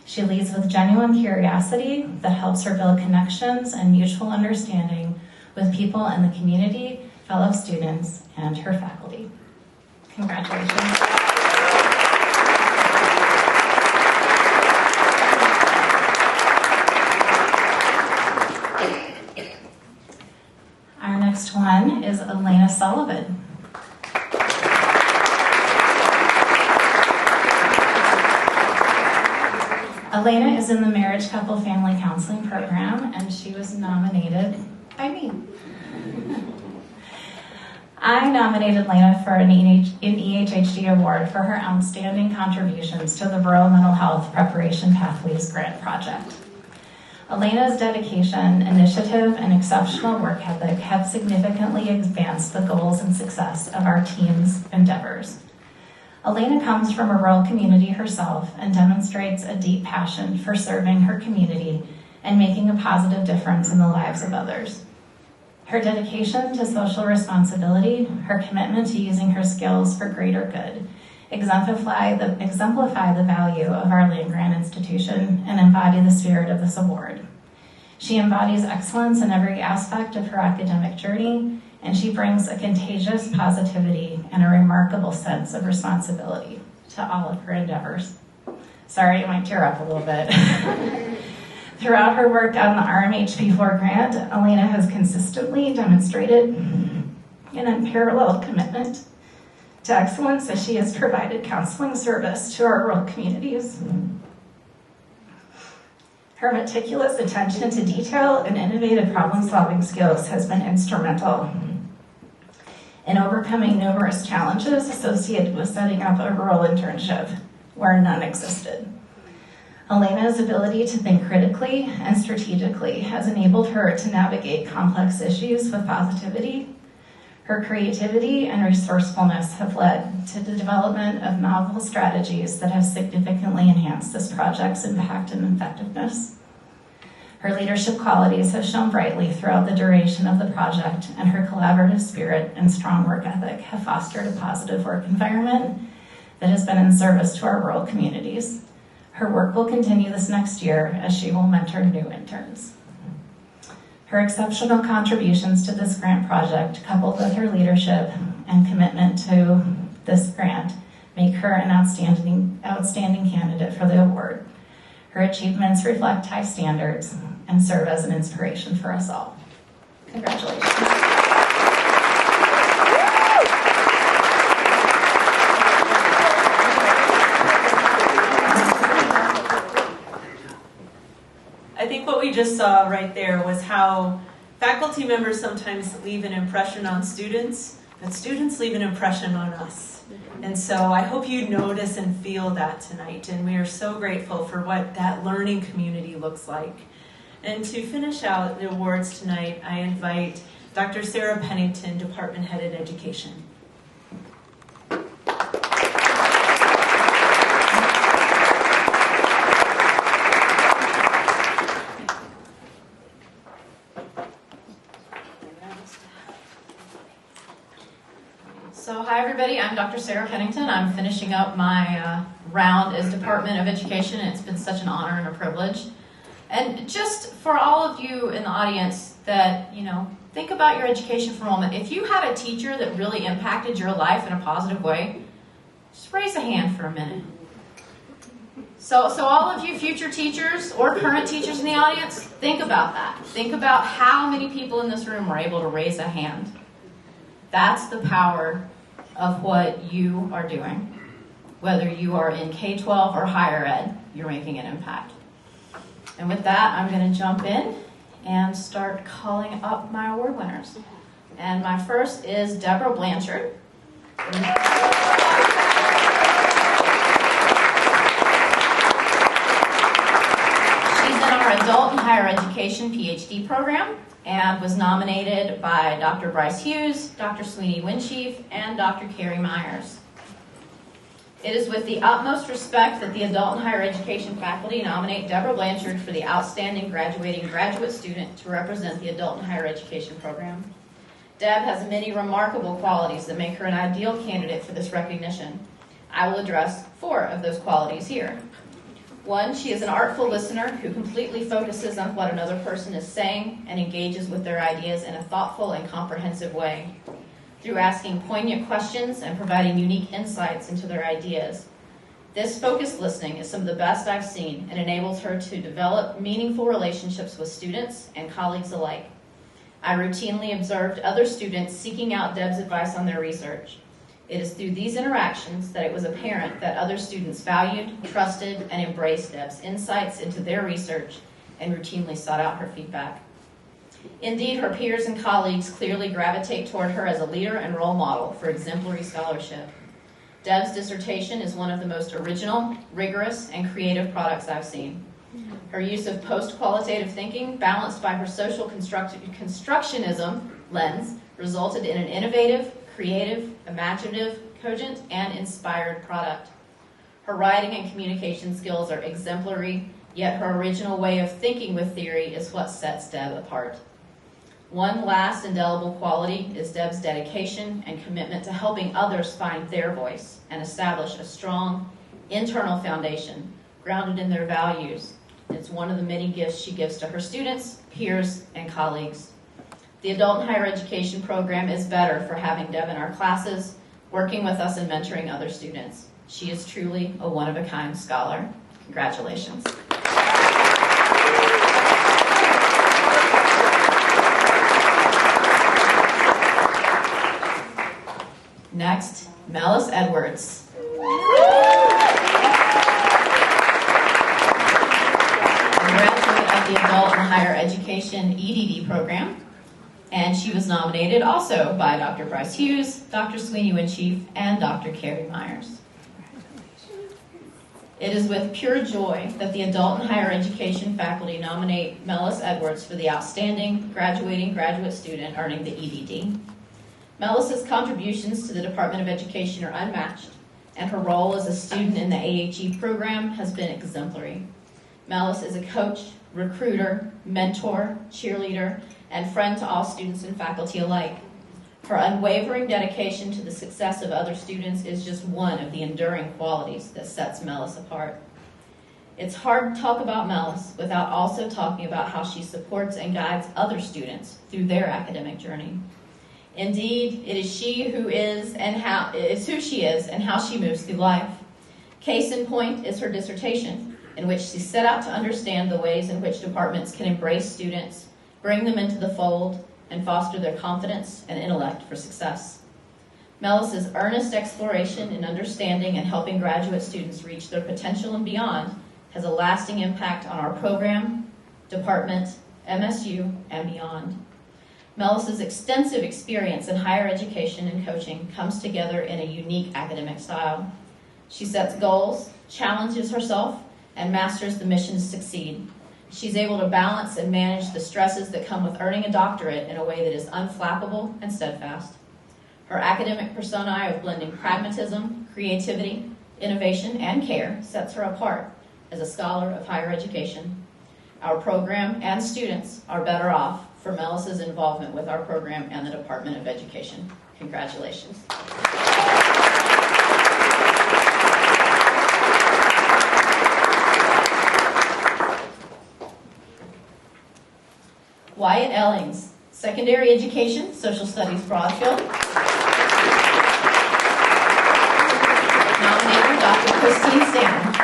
She leads with genuine curiosity that helps her build connections and mutual understanding with people in the community, fellow students, and her faculty. Congratulations. Our next one is Elena Sullivan. Elena is in the Marriage Couple Family Counseling Program, and she was nominated by me. I nominated Elena for an EHHD award for her outstanding contributions to the Rural Mental Health Preparation Pathways Grant Project. Elena's dedication, initiative, and exceptional work ethic have significantly advanced the goals and success of our team's endeavors. Elena comes from a rural community herself and demonstrates a deep passion for serving her community and making a positive difference in the lives of others. Her dedication to social responsibility, her commitment to using her skills for greater good, exemplify the value of our land-grant institution and embody the spirit of this award. She embodies excellence in every aspect of her academic journey, and she brings a contagious positivity and a remarkable sense of responsibility to all of her endeavors. Sorry, I might tear up a little bit. Throughout her work on the RMHP4 grant, Elena has consistently demonstrated an unparalleled commitment to excellence as she has provided counseling service to our rural communities. Her meticulous attention to detail and innovative problem-solving skills has been instrumental in overcoming numerous challenges associated with setting up a rural internship where none existed. Elena's ability to think critically and strategically has enabled her to navigate complex issues with positivity. Her creativity and resourcefulness have led to the development of novel strategies that have significantly enhanced this project's impact and effectiveness. Her leadership qualities have shone brightly throughout the duration of the project, and her collaborative spirit and strong work ethic have fostered a positive work environment that has been in service to our rural communities. Her work will continue this next year as she will mentor new interns. Her exceptional contributions to this grant project, coupled with her leadership and commitment to this grant, make her an outstanding candidate for the award. Her achievements reflect high standards and serve as an inspiration for us all. Congratulations. I think what we just saw right there was how faculty members sometimes leave an impression on students, but students leave an impression on us. And so I hope you notice and feel that tonight, and we are so grateful for what that learning community looks like. And to finish out the awards tonight, I invite Dr. Sarah Pennington, Department Head of Education. So hi everybody, I'm Dr. Sarah Pennington. I'm finishing up my round as Department of Education, and it's been such an honor and a privilege. And just for all of you in the audience that, think about your education for a moment. If you had a teacher that really impacted your life in a positive way, just raise a hand for a minute. So all of you future teachers or current teachers in the audience, think about that. Think about how many people in this room were able to raise a hand. That's the power of what you are doing. Whether you are in K-12 or higher ed, you're making an impact. And with that, I'm going to jump in and start calling up my award winners. And my first is Deborah Blanchard. She's in our Adult and Higher Education PhD program and was nominated by Dr. Bryce Hughes, Dr. Sweeney Winchief, and Dr. Carrie Myers. It is with the utmost respect that the Adult and Higher Education faculty nominate Deborah Blanchard for the Outstanding Graduating Graduate Student to represent the Adult and Higher Education program. Deb has many remarkable qualities that make her an ideal candidate for this recognition. I will address 4 of those qualities here. 1, she is an artful listener who completely focuses on what another person is saying and engages with their ideas in a thoughtful and comprehensive way. Through asking poignant questions and providing unique insights into their ideas. This focused listening is some of the best I've seen and enables her to develop meaningful relationships with students and colleagues alike. I routinely observed other students seeking out Deb's advice on their research. It is through these interactions that it was apparent that other students valued, trusted, and embraced Deb's insights into their research and routinely sought out her feedback. Indeed, her peers and colleagues clearly gravitate toward her as a leader and role model for exemplary scholarship. Deb's dissertation is one of the most original, rigorous, and creative products I've seen. Her use of post-qualitative thinking, balanced by her social constructionism lens, resulted in an innovative, creative, imaginative, cogent, and inspired product. Her writing and communication skills are exemplary, yet her original way of thinking with theory is what sets Deb apart. One last indelible quality is Deb's dedication and commitment to helping others find their voice and establish a strong internal foundation grounded in their values. It's one of the many gifts she gives to her students, peers, and colleagues. The Adult and Higher Education program is better for having Deb in our classes, working with us and mentoring other students. She is truly a one-of-a-kind scholar. Congratulations. Next, Melis Edwards. A graduate of the Adult and Higher Education EDD program, and she was nominated also by Dr. Bryce Hughes, Dr. Sweeney Winchief, and Dr. Carrie Myers. It is with pure joy that the Adult and Higher Education faculty nominate Melis Edwards for the Outstanding Graduating Graduate Student earning the EDD. Melis's contributions to the Department of Education are unmatched, and her role as a student in the AHE program has been exemplary. Melis is a coach, recruiter, mentor, cheerleader, and friend to all students and faculty alike. Her unwavering dedication to the success of other students is just one of the enduring qualities that sets Melis apart. It's hard to talk about Melis without also talking about how she supports and guides other students through their academic journey. Indeed, it is who she is and how she moves through life. Case in point is her dissertation, in which she set out to understand the ways in which departments can embrace students, bring them into the fold, and foster their confidence and intellect for success. Melis's earnest exploration in understanding and helping graduate students reach their potential and beyond has a lasting impact on our program, department, MSU, and beyond. Melis's extensive experience in higher education and coaching comes together in a unique academic style. She sets goals, challenges herself, and masters the mission to succeed. She's able to balance and manage the stresses that come with earning a doctorate in a way that is unflappable and steadfast. Her academic persona of blending pragmatism, creativity, innovation, and care sets her apart as a scholar of higher education. Our program and students are better off for Melis's involvement with our program and the Department of Education. Congratulations. Wyatt Elings, Secondary Education, Social Studies, Broadfield. Nominator, Dr. Christine Stanton.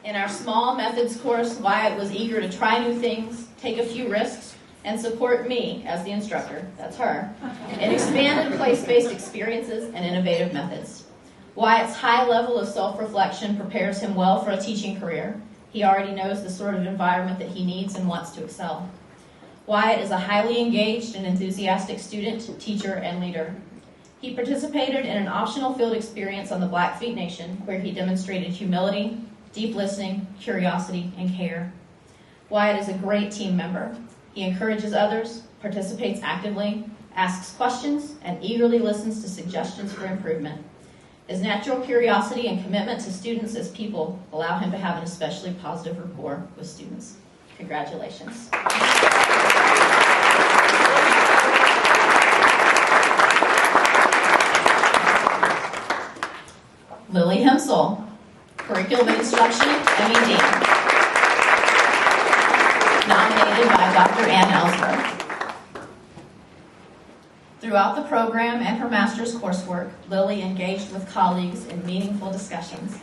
In our small methods course, Wyatt was eager to try new things, take a few risks, and support me as the instructor, that's her, in expanded place-based experiences and innovative methods. Wyatt's high level of self-reflection prepares him well for a teaching career. He already knows the sort of environment that he needs and wants to excel. Wyatt is a highly engaged and enthusiastic student, teacher, and leader. He participated in an optional field experience on the Blackfeet Nation, where he demonstrated humility, deep listening, curiosity, and care. Wyatt is a great team member. He encourages others, participates actively, asks questions, and eagerly listens to suggestions for improvement. His natural curiosity and commitment to students as people allow him to have an especially positive rapport with students. Congratulations. Lily Himsl, Curriculum and Instruction, MED. Nominated by Dr. Ann Ellsberg. Throughout the program and her master's coursework, Lily engaged with colleagues in meaningful discussions.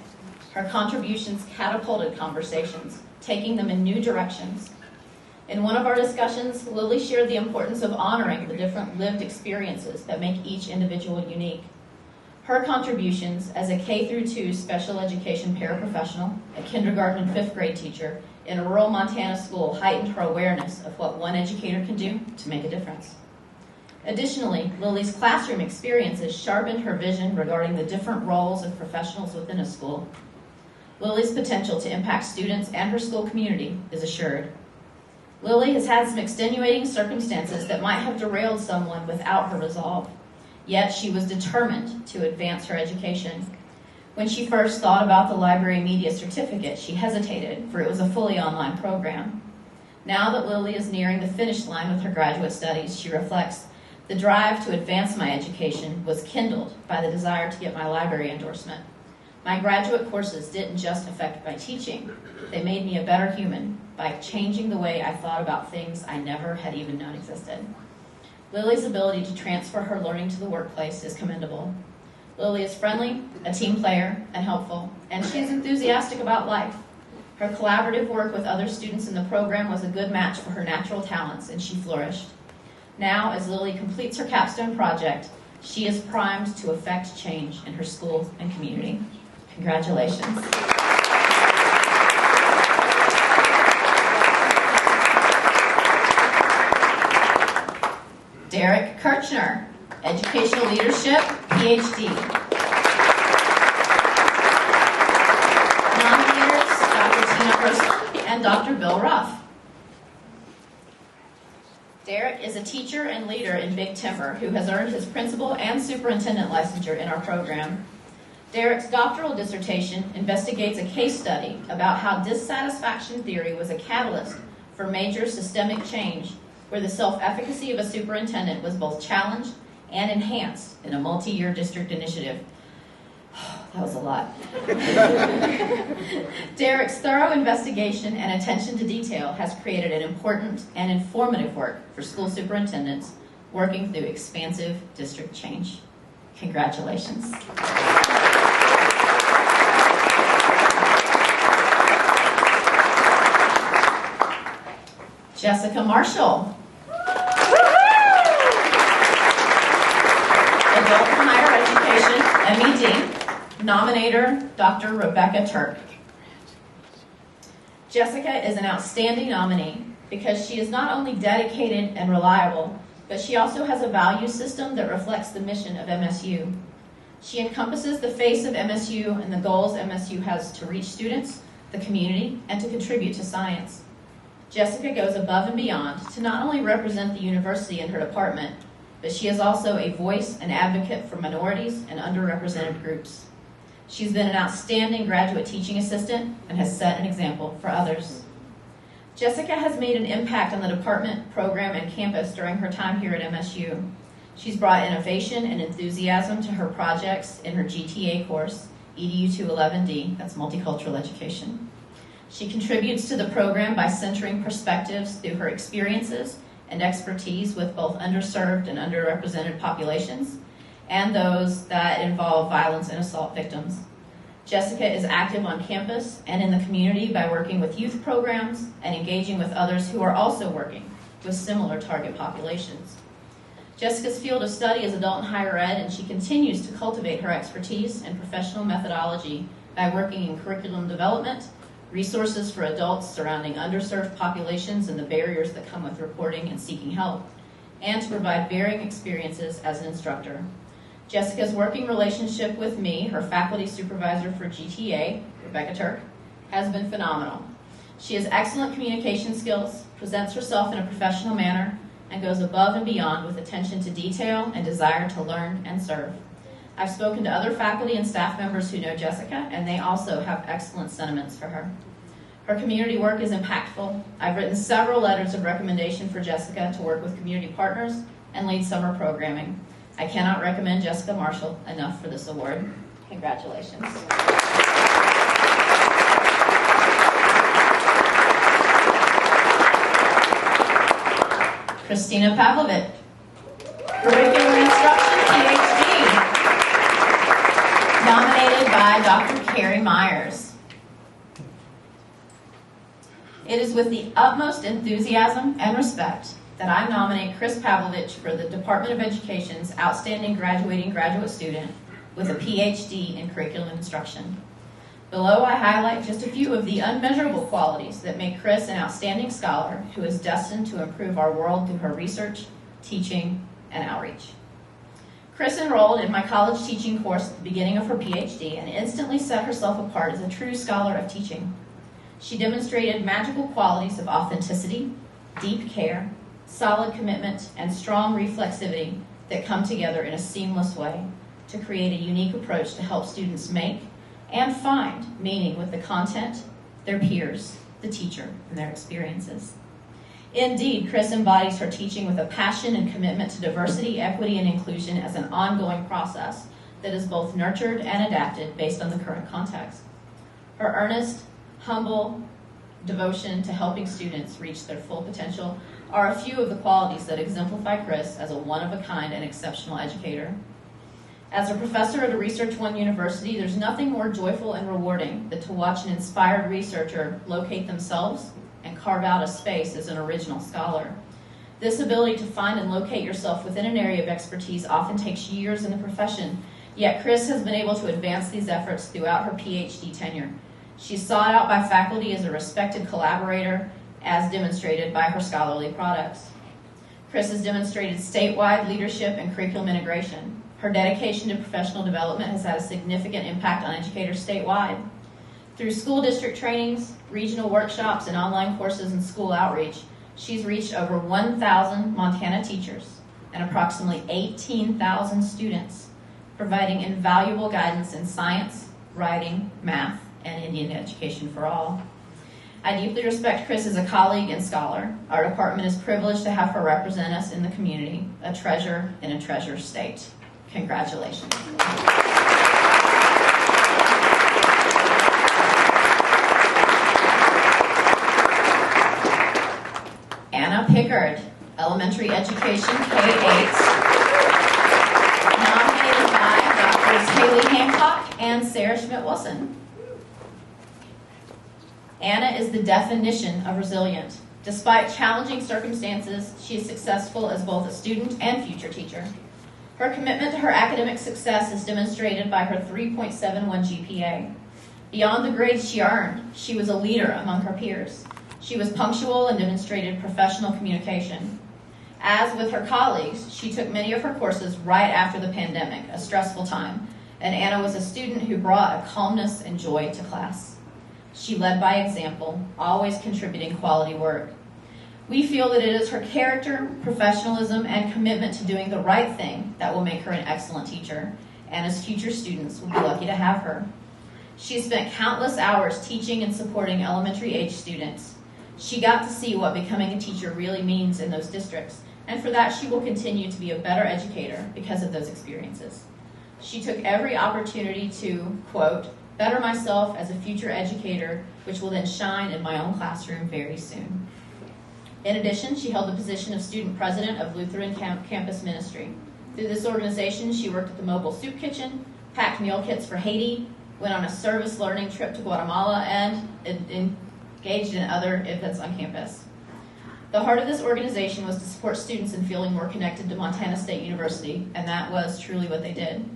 Her contributions catapulted conversations, taking them in new directions. In one of our discussions, Lily shared the importance of honoring the different lived experiences that make each individual unique. Her contributions as a K-2 special education paraprofessional, a kindergarten and fifth grade teacher in a rural Montana school heightened her awareness of what one educator can do to make a difference. Additionally, Lily's classroom experiences sharpened her vision regarding the different roles of professionals within a school. Lily's potential to impact students and her school community is assured. Lily has had some extenuating circumstances that might have derailed someone without her resolve. Yet she was determined to advance her education. When she first thought about the library media certificate, she hesitated, for it was a fully online program. Now that Lily is nearing the finish line with her graduate studies, she reflects, the drive to advance my education was kindled by the desire to get my library endorsement. My graduate courses didn't just affect my teaching, they made me a better human by changing the way I thought about things I never had even known existed. Lily's ability to transfer her learning to the workplace is commendable. Lily is friendly, a team player, and helpful, and she is enthusiastic about life. Her collaborative work with other students in the program was a good match for her natural talents, and she flourished. Now, as Lily completes her capstone project, she is primed to effect change in her school and community. Congratulations. Derek Kirchner, Educational Leadership, PhD. Nominators, Dr. Tina Person and Dr. Bill Ruff. Derek is a teacher and leader in Big Timber who has earned his principal and superintendent licensure in our program. Derek's doctoral dissertation investigates a case study about how dissatisfaction theory was a catalyst for major systemic change, where the self-efficacy of a superintendent was both challenged and enhanced in a multi-year district initiative. That was a lot. Derek's thorough investigation and attention to detail has created an important and informative work for school superintendents working through expansive district change. Congratulations. Jessica Marshall. Adult and Higher Education, MED. Nominator, Dr. Rebecca Turk. Jessica is an outstanding nominee because she is not only dedicated and reliable, but she also has a value system that reflects the mission of MSU. She encompasses the face of MSU and the goals MSU has to reach students, the community, and to contribute to science. Jessica goes above and beyond to not only represent the university and her department, but she is also a voice and advocate for minorities and underrepresented groups. She's been an outstanding graduate teaching assistant and has set an example for others. Jessica has made an impact on the department, program, and campus during her time here at MSU. She's brought innovation and enthusiasm to her projects in her GTA course, EDU 211D, that's Multicultural Education. She contributes to the program by centering perspectives through her experiences and expertise with both underserved and underrepresented populations, and those that involve violence and assault victims. Jessica is active on campus and in the community by working with youth programs and engaging with others who are also working with similar target populations. Jessica's field of study is adult and higher ed, and she continues to cultivate her expertise and professional methodology by working in curriculum development, resources for adults surrounding underserved populations and the barriers that come with reporting and seeking help, and to provide varying experiences as an instructor. Jessica's working relationship with me, her faculty supervisor for GTA, Rebecca Turk, has been phenomenal. She has excellent communication skills, presents herself in a professional manner, and goes above and beyond with attention to detail and desire to learn and serve. I've spoken to other faculty and staff members who know Jessica, and they also have excellent sentiments for her. Her community work is impactful. I've written several letters of recommendation for Jessica to work with community partners and lead summer programming. I cannot recommend Jessica Marshall enough for this award. Congratulations. Christina Pavolvich, Curriculum Instruction, PhD, nominated by Dr. Carrie Myers. It is with the utmost enthusiasm and respect that I nominate Chris Pavolvich for the Department of Education's Outstanding Graduating Graduate Student with a PhD in Curriculum Instruction. Below, I highlight just a few of the unmeasurable qualities that make Chris an outstanding scholar who is destined to improve our world through her research, teaching, and outreach. Chris enrolled in my college teaching course at the beginning of her PhD and instantly set herself apart as a true scholar of teaching. She demonstrated magical qualities of authenticity, deep care, solid commitment, and strong reflexivity that come together in a seamless way to create a unique approach to help students make and find meaning with the content, their peers, the teacher, and their experiences. Indeed, Chris embodies her teaching with a passion and commitment to diversity, equity, and inclusion as an ongoing process that is both nurtured and adapted based on the current context. Her earnest, humble devotion to helping students reach their full potential are a few of the qualities that exemplify Chris as a one-of-a-kind and exceptional educator. As a professor at a Research One university, there's nothing more joyful and rewarding than to watch an inspired researcher locate themselves and carve out a space as an original scholar. This ability to find and locate yourself within an area of expertise often takes years in the profession, yet Chris has been able to advance these efforts throughout her PhD tenure. She's sought out by faculty as a respected collaborator, as demonstrated by her scholarly products. Chris has demonstrated statewide leadership and curriculum integration. Her dedication to professional development has had a significant impact on educators statewide. Through school district trainings, regional workshops, and online courses and school outreach, she's reached over 1,000 Montana teachers and approximately 18,000 students providing invaluable guidance in science, writing, math, and Indian education for all. I deeply respect Chris as a colleague and scholar. Our department is privileged to have her represent us in the community, a treasure in a treasure state. Congratulations. Anna Pickard, Elementary Education, K-8, nominated by Drs. Haley Hancock and Sarah Schmidt-Wilson. Anna is the definition of resilient. Despite challenging circumstances, she is successful as both a student and future teacher. Her commitment to her academic success is demonstrated by her 3.71 GPA. Beyond the grades she earned, she was a leader among her peers. She was punctual and demonstrated professional communication. As with her colleagues, she took many of her courses right after the pandemic, a stressful time, and Anna was a student who brought a calmness and joy to class. She led by example, always contributing quality work. We feel that it is her character, professionalism, and commitment to doing the right thing that will make her an excellent teacher, and as future students will be lucky to have her. She has spent countless hours teaching and supporting elementary age students. She got to see what becoming a teacher really means in those districts, and for that she will continue to be a better educator because of those experiences. She took every opportunity to, quote, better myself as a future educator, which will then shine in my own classroom very soon. In addition, she held the position of student president of Lutheran Campus Ministry. Through this organization, she worked at the mobile soup kitchen, packed meal kits for Haiti, went on a service learning trip to Guatemala, and engaged in other events on campus. The heart of this organization was to support students in feeling more connected to Montana State University, and that was truly what they did.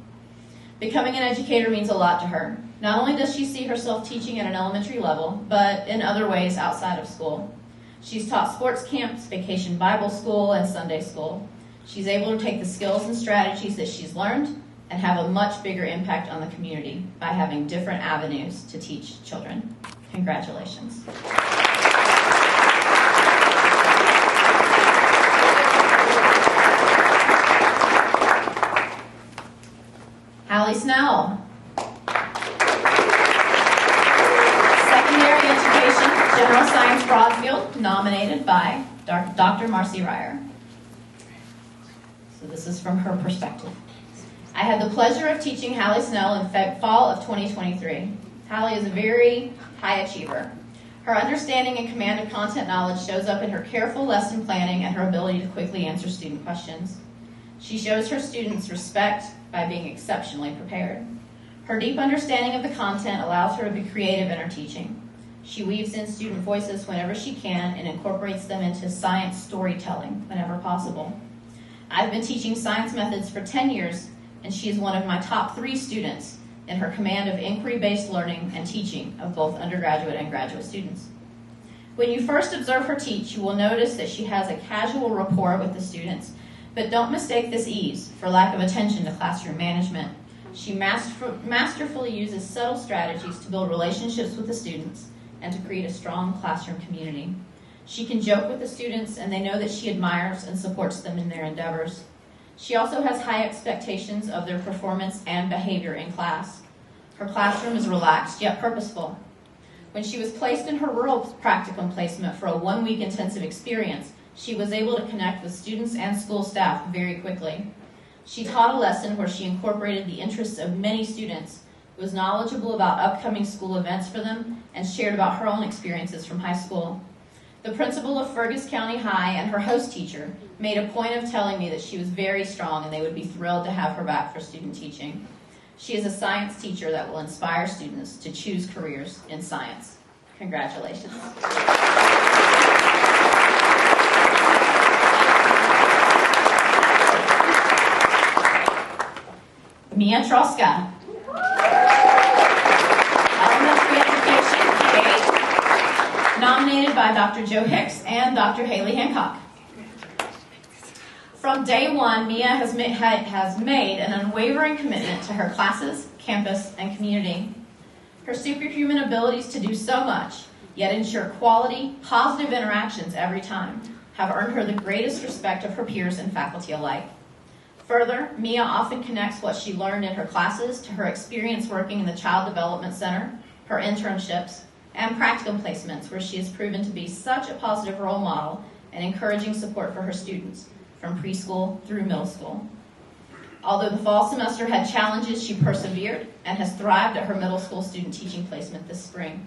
Becoming an educator means a lot to her. Not only does she see herself teaching at an elementary level, but in other ways outside of school. She's taught sports camps, vacation Bible school, and Sunday school. She's able to take the skills and strategies that she's learned and have a much bigger impact on the community by having different avenues to teach children. Congratulations. Halle Snell. Secondary Education, General Science Broadfield, nominated by Dr. Marcy Ryer. So this is from her perspective. I had the pleasure of teaching Halle Snell in fall of 2023. Halle is a very high achiever. Her understanding and command of content knowledge shows up in her careful lesson planning and her ability to quickly answer student questions. She shows her students respect by being exceptionally prepared. Her deep understanding of the content allows her to be creative in her teaching. She weaves in student voices whenever she can and incorporates them into science storytelling whenever possible. I've been teaching science methods for 10 years, and she is one of my top 3 students in her command of inquiry-based learning and teaching of both undergraduate and graduate students. When you first observe her teach, you will notice that she has a casual rapport with the students, but don't mistake this ease for lack of attention to classroom management. She masterfully uses subtle strategies to build relationships with the students and to create a strong classroom community. She can joke with the students, and they know that she admires and supports them in their endeavors. She also has high expectations of their performance and behavior in class. Her classroom is relaxed yet purposeful. When she was placed in her rural practicum placement for a 1-week intensive experience, she was able to connect with students and school staff very quickly. She taught a lesson where she incorporated the interests of many students, was knowledgeable about upcoming school events for them, and shared about her own experiences from high school. The principal of Fergus County High and her host teacher made a point of telling me that she was very strong and they would be thrilled to have her back for student teaching. She is a science teacher that will inspire students to choose careers in science. Congratulations. Mia Troska. Elementary Education, K-8, nominated by Dr. Joe Hicks and Dr. Haley Hancock. From day one, Mia has made an unwavering commitment to her classes, campus, and community. Her superhuman abilities to do so much, yet ensure quality, positive interactions every time, have earned her the greatest respect of her peers and faculty alike. Further, Mia often connects what she learned in her classes to her experience working in the Child Development Center, her internships, and practicum placements, where she has proven to be such a positive role model and encouraging support for her students, from preschool through middle school. Although the fall semester had challenges, she persevered and has thrived at her middle school student teaching placement this spring.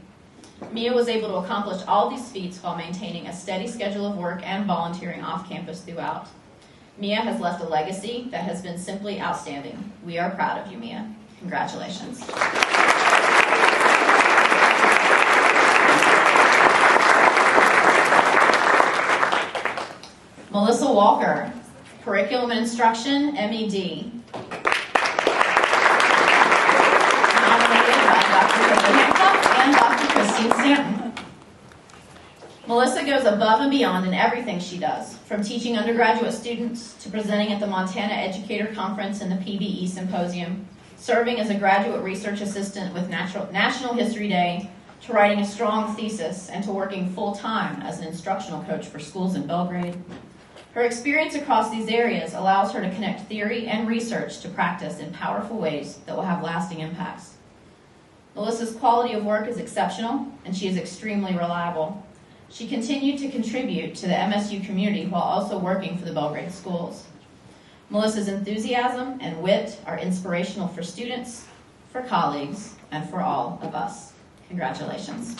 Mia was able to accomplish all these feats while maintaining a steady schedule of work and volunteering off campus throughout. Mia has left a legacy that has been simply outstanding. We are proud of you, Mia. Congratulations. Melissa Walker, Curriculum and Instruction, MED. Nominated by Dr. Hancock and Dr. Christine Stanton. Melissa goes above and beyond in everything she does, from teaching undergraduate students to presenting at the Montana Educator Conference and the PBE Symposium, serving as a graduate research assistant with National History Day, to writing a strong thesis, and to working full-time as an instructional coach for schools in Belgrade. Her experience across these areas allows her to connect theory and research to practice in powerful ways that will have lasting impacts. Melissa's quality of work is exceptional, and she is extremely reliable. She continued to contribute to the MSU community while also working for the Belgrade schools. Melissa's enthusiasm and wit are inspirational for students, for colleagues, and for all of us. Congratulations.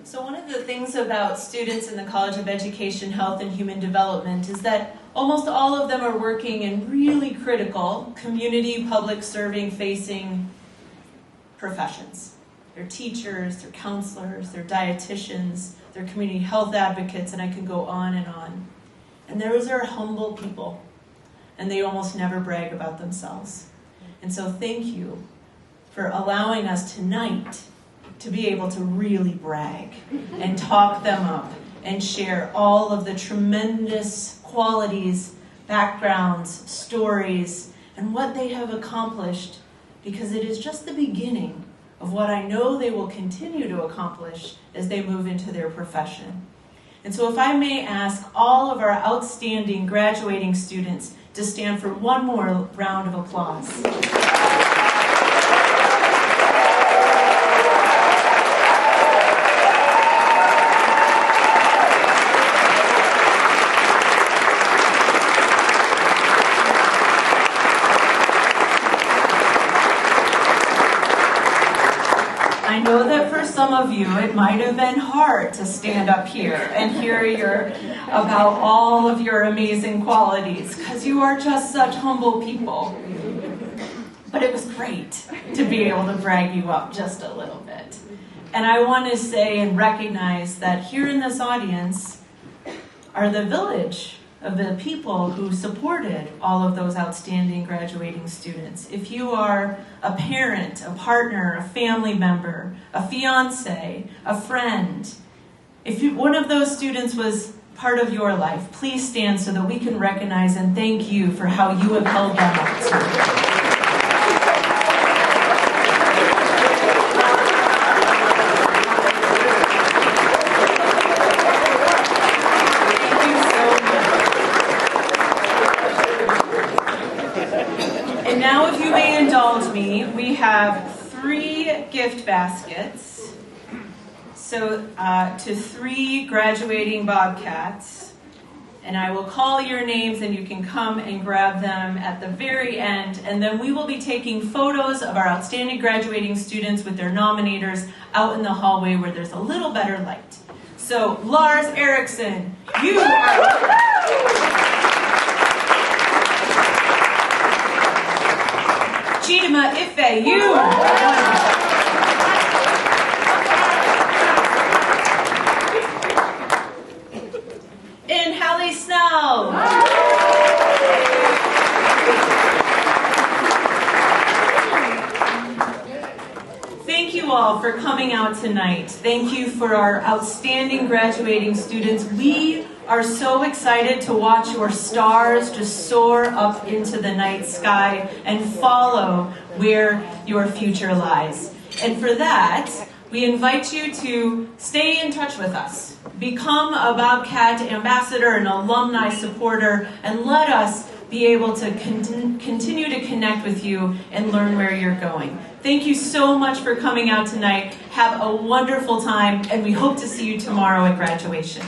So one of the things about students in the College of Education, Health, and Human Development is that almost all of them are working in really critical community, public serving facing professions. They're teachers, they're counselors, they're dietitians, they're community health advocates, and I could go on and on. And those are humble people, and they almost never brag about themselves. And so thank you for allowing us tonight to be able to really brag and talk them up and share all of the tremendous qualities, backgrounds, stories, and what they have accomplished, because it is just the beginning of what I know they will continue to accomplish as they move into their profession. And so if I may ask all of our outstanding graduating students to stand for one more round of applause. I know that for some of you it might have been hard to stand up here and hear about all of your amazing qualities, because you are just such humble people. But it was great to be able to brag you up just a little bit. And I want to say and recognize that here in this audience are the village of the people who supported all of those outstanding graduating students. If you are a parent, a partner, a family member, a fiance, a friend, if one of those students was part of your life, please stand so that we can recognize and thank you for how you have held them up. We have 3 gift baskets, so to 3 graduating Bobcats, and I will call your names and you can come and grab them at the very end, and then we will be taking photos of our outstanding graduating students with their nominators out in the hallway where there's a little better light. So Lars Erickson, you are... Chidimma Ifeh, you! And Halle Snell! Thank you all for coming out tonight. Thank you for our outstanding graduating students. We are so excited to watch your stars just soar up into the night sky and follow where your future lies. And for that, we invite you to stay in touch with us. Become a Bobcat ambassador, an alumni supporter, and let us be able to continue to connect with you and learn where you're going. Thank you so much for coming out tonight. Have a wonderful time, and we hope to see you tomorrow at graduation.